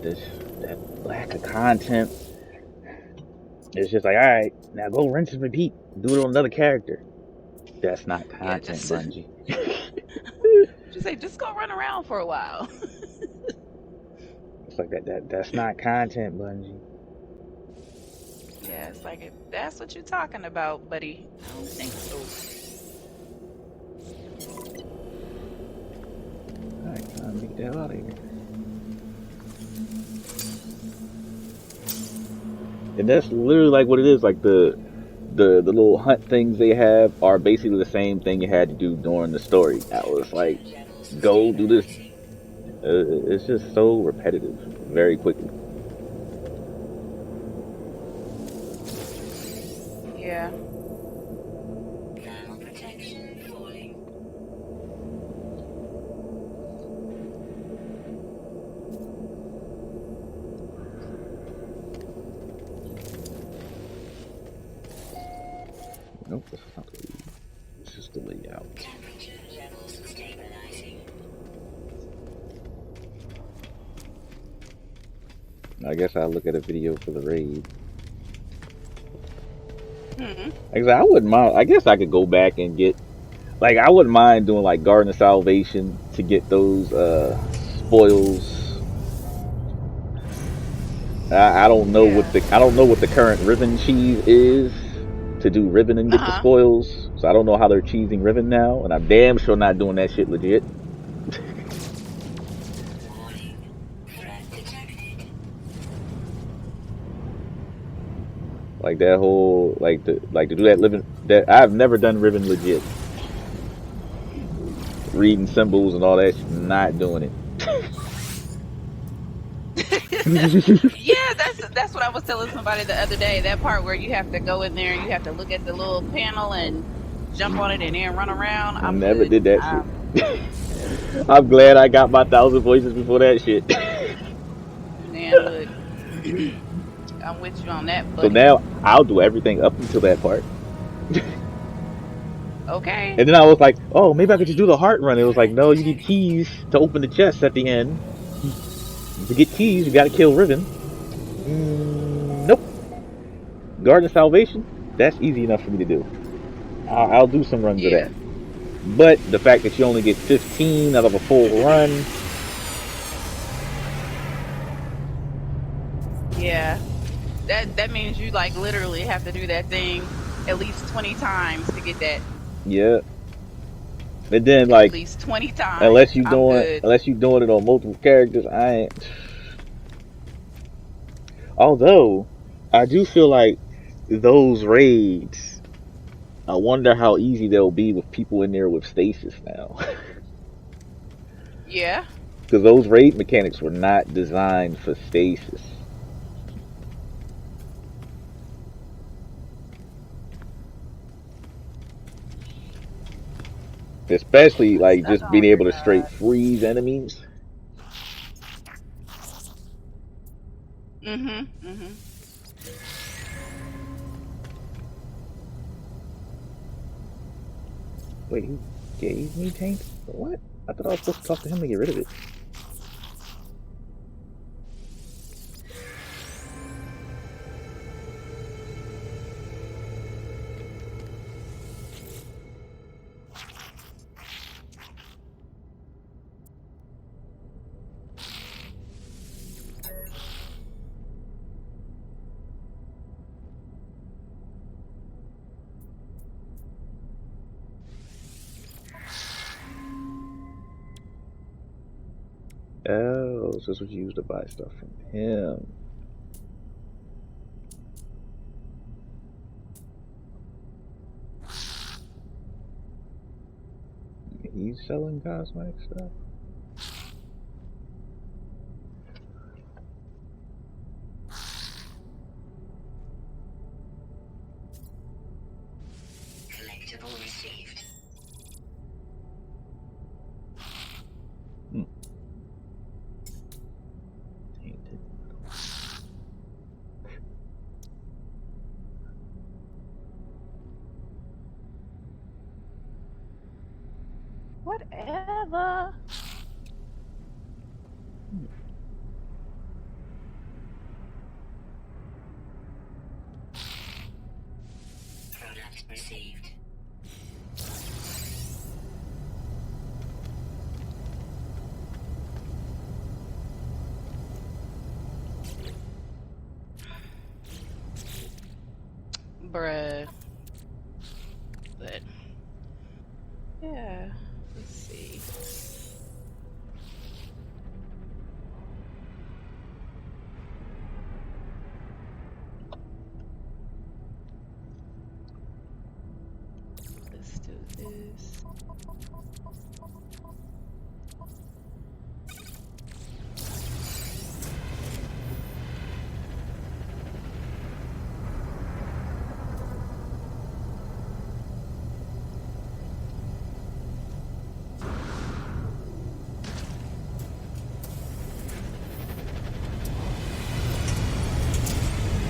this that lack of content. It's just like, all right, now go rinse and repeat. Do it on another character. That's not Yeah, content, just Bungie. just go run around for a while. It's like that's not content, Bungie. Yeah, it's like if that's what you're talking about, buddy. I don't think so. Alright, time to get the hell out of here. And that's literally like what it is. Like the little hunt things they have are basically the same thing you had to do during the story. That was like, go do this. It's just so repetitive, very quickly. Yeah. Thermal protection falling. Nope, this is not the lead. This is the layout. Temperature levels stabilizing. I guess I'll look at a video for the raid. Hmm. Like I wouldn't mind. I guess I could go back and get, like, I wouldn't mind doing like Garden of Salvation to get those spoils. I don't know what the current Riven cheese is to do Riven and get the spoils. So I don't know how they're cheesing Riven now, and I'm damn sure not doing that shit legit. Warning. Threat detected. Like that whole to do that living that I've never done Riven legit. Reading symbols and all that shit, not doing it. Yeah, that's what I was telling somebody the other day. That part where you have to go in there and you have to look at the little panel and jump on it and then run around. I never did that shit. I'm glad I got my 1,000 voices before that shit. Man, look, I'm with you on that, buddy. So now I'll do everything up until that part. Okay. And then I was like, oh, maybe I could just do the heart run. It was like, no, you need keys to open the chest at the end. To get keys, you gotta kill Riven. Nope. Garden of Salvation, that's easy enough for me to do. I'll do some runs of that. But the fact that you only get 15 out of a full run. Yeah. That means you like literally have to do that thing at least 20 times to get that. Yeah. And then like at least 20 times. Unless you doing it on multiple characters, I ain't. Although I do feel like those raids, I wonder how easy they'll be with people in there with stasis now. Yeah. Because those raid mechanics were not designed for stasis. Especially like just being able to straight freeze enemies. Wait, he gave me taint? What? I thought I was supposed to talk to him to get rid of it. Oh, so this was used to buy stuff from him. He's selling cosmetic stuff. Collectible received. Tainted. Whatever. Received. Bruh. But yeah, let's see. Let's do this.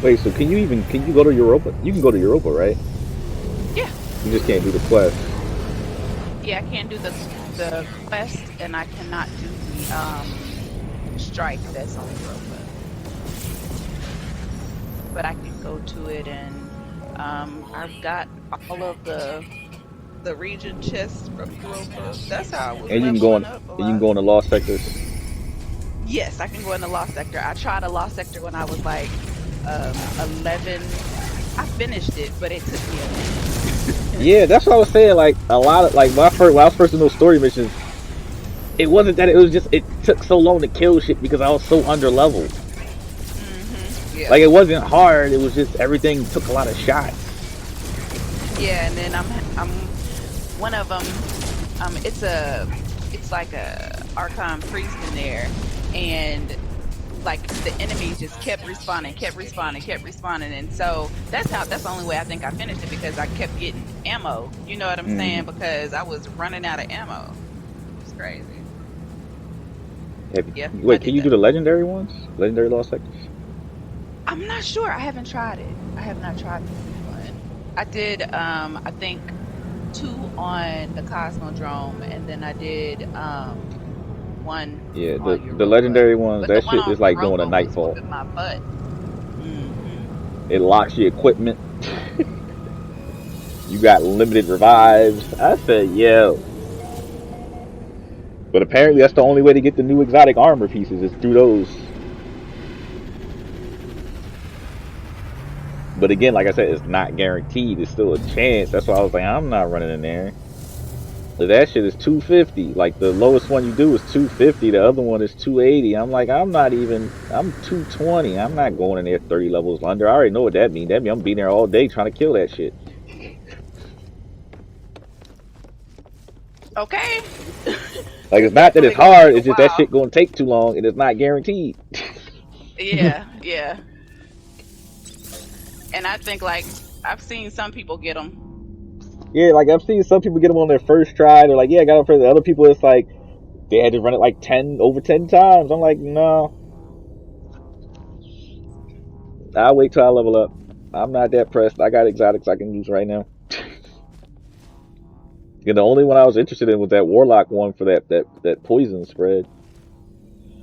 Wait, so can you go to Europa? You can go to Europa, right? Yeah. You just can't do the quest. Yeah, I can't do the quest, and I cannot do the strike that's on Europa. But I can go to it, and I've got all of the region chests from Europa. That's how I was And you can go leveling on up a and you can lot. go in the lost sectors. Yes, I can go in the lost sector. I tried a lost sector when I was like 11. I finished it, but it took me a minute. Yeah, that's what I was saying. Like a lot of like when I was first in those story missions, it wasn't that it was just it took so long to kill shit because I was so under leveled. Yeah. Like it wasn't hard. It was just everything took a lot of shots. Yeah, and then I'm one of them. It's like a Archon priest in there, and like the enemies just kept respawning, and so that's the only way I think I finished it, because I kept getting ammo. You know what I'm saying? Because I was running out of ammo. It's crazy. Yeah. Wait, can you do the legendary ones? Legendary lost sectors? I'm not sure. I haven't tried it. I have not tried one. I did I think 2 on the Cosmodrome, and then I did one Yeah, on the Europa. legendary ones, But the that one shit on is like going to Europa was Nightfall. whooping my butt. It locks your equipment. You got limited revives. I said, yo. But apparently that's the only way to get the new exotic armor pieces is through those. But again, like I said, it's not guaranteed. It's still a chance. That's why I was like, I'm not running in there. But that shit is 250. Like the lowest one you do is 250. The other one is 280. I'm like, I'm 220. I'm not going in there 30 levels under. I already know what that means. That means I'm being there all day trying to kill that shit. Okay. Like it's not that it's hard, it's just that shit gonna take too long and it's not guaranteed. Yeah, yeah. And I think like I've seen some people get them. Yeah, like I've seen some people get them on their first try. They're like, yeah, I got them for the other people. It's like they had to run it like 10 times. I'm like, no. I'll wait till I level up. I'm not that pressed. I got exotics I can use right now. And the only one I was interested in was that warlock one for that poison spread.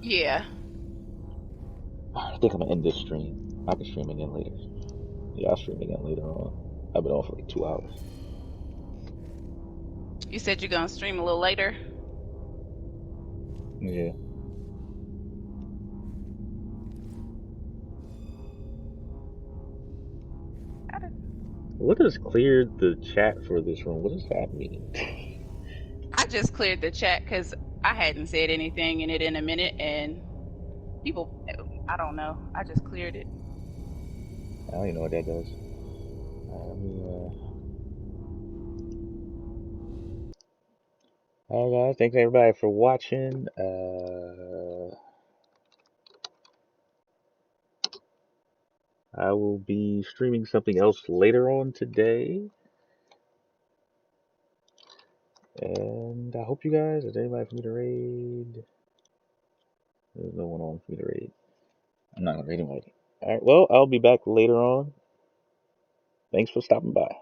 Yeah. I think I'm gonna end this stream. I can stream again later. Yeah, I'll stream again later on. I've been on for like 2 hours. You said you're gonna stream a little later? Yeah. What does clear the chat for this room? What does that mean? I just cleared the chat because I hadn't said anything in it in a minute, and people, I don't know. I just cleared it. I don't even know what that does. Alright guys, thanks everybody for watching. I will be streaming something else later on today. And I hope you guys, is there anybody for me to raid? There's no one on for me to raid. I'm not gonna raid anybody. Alright, well, I'll be back later on. Thanks for stopping by.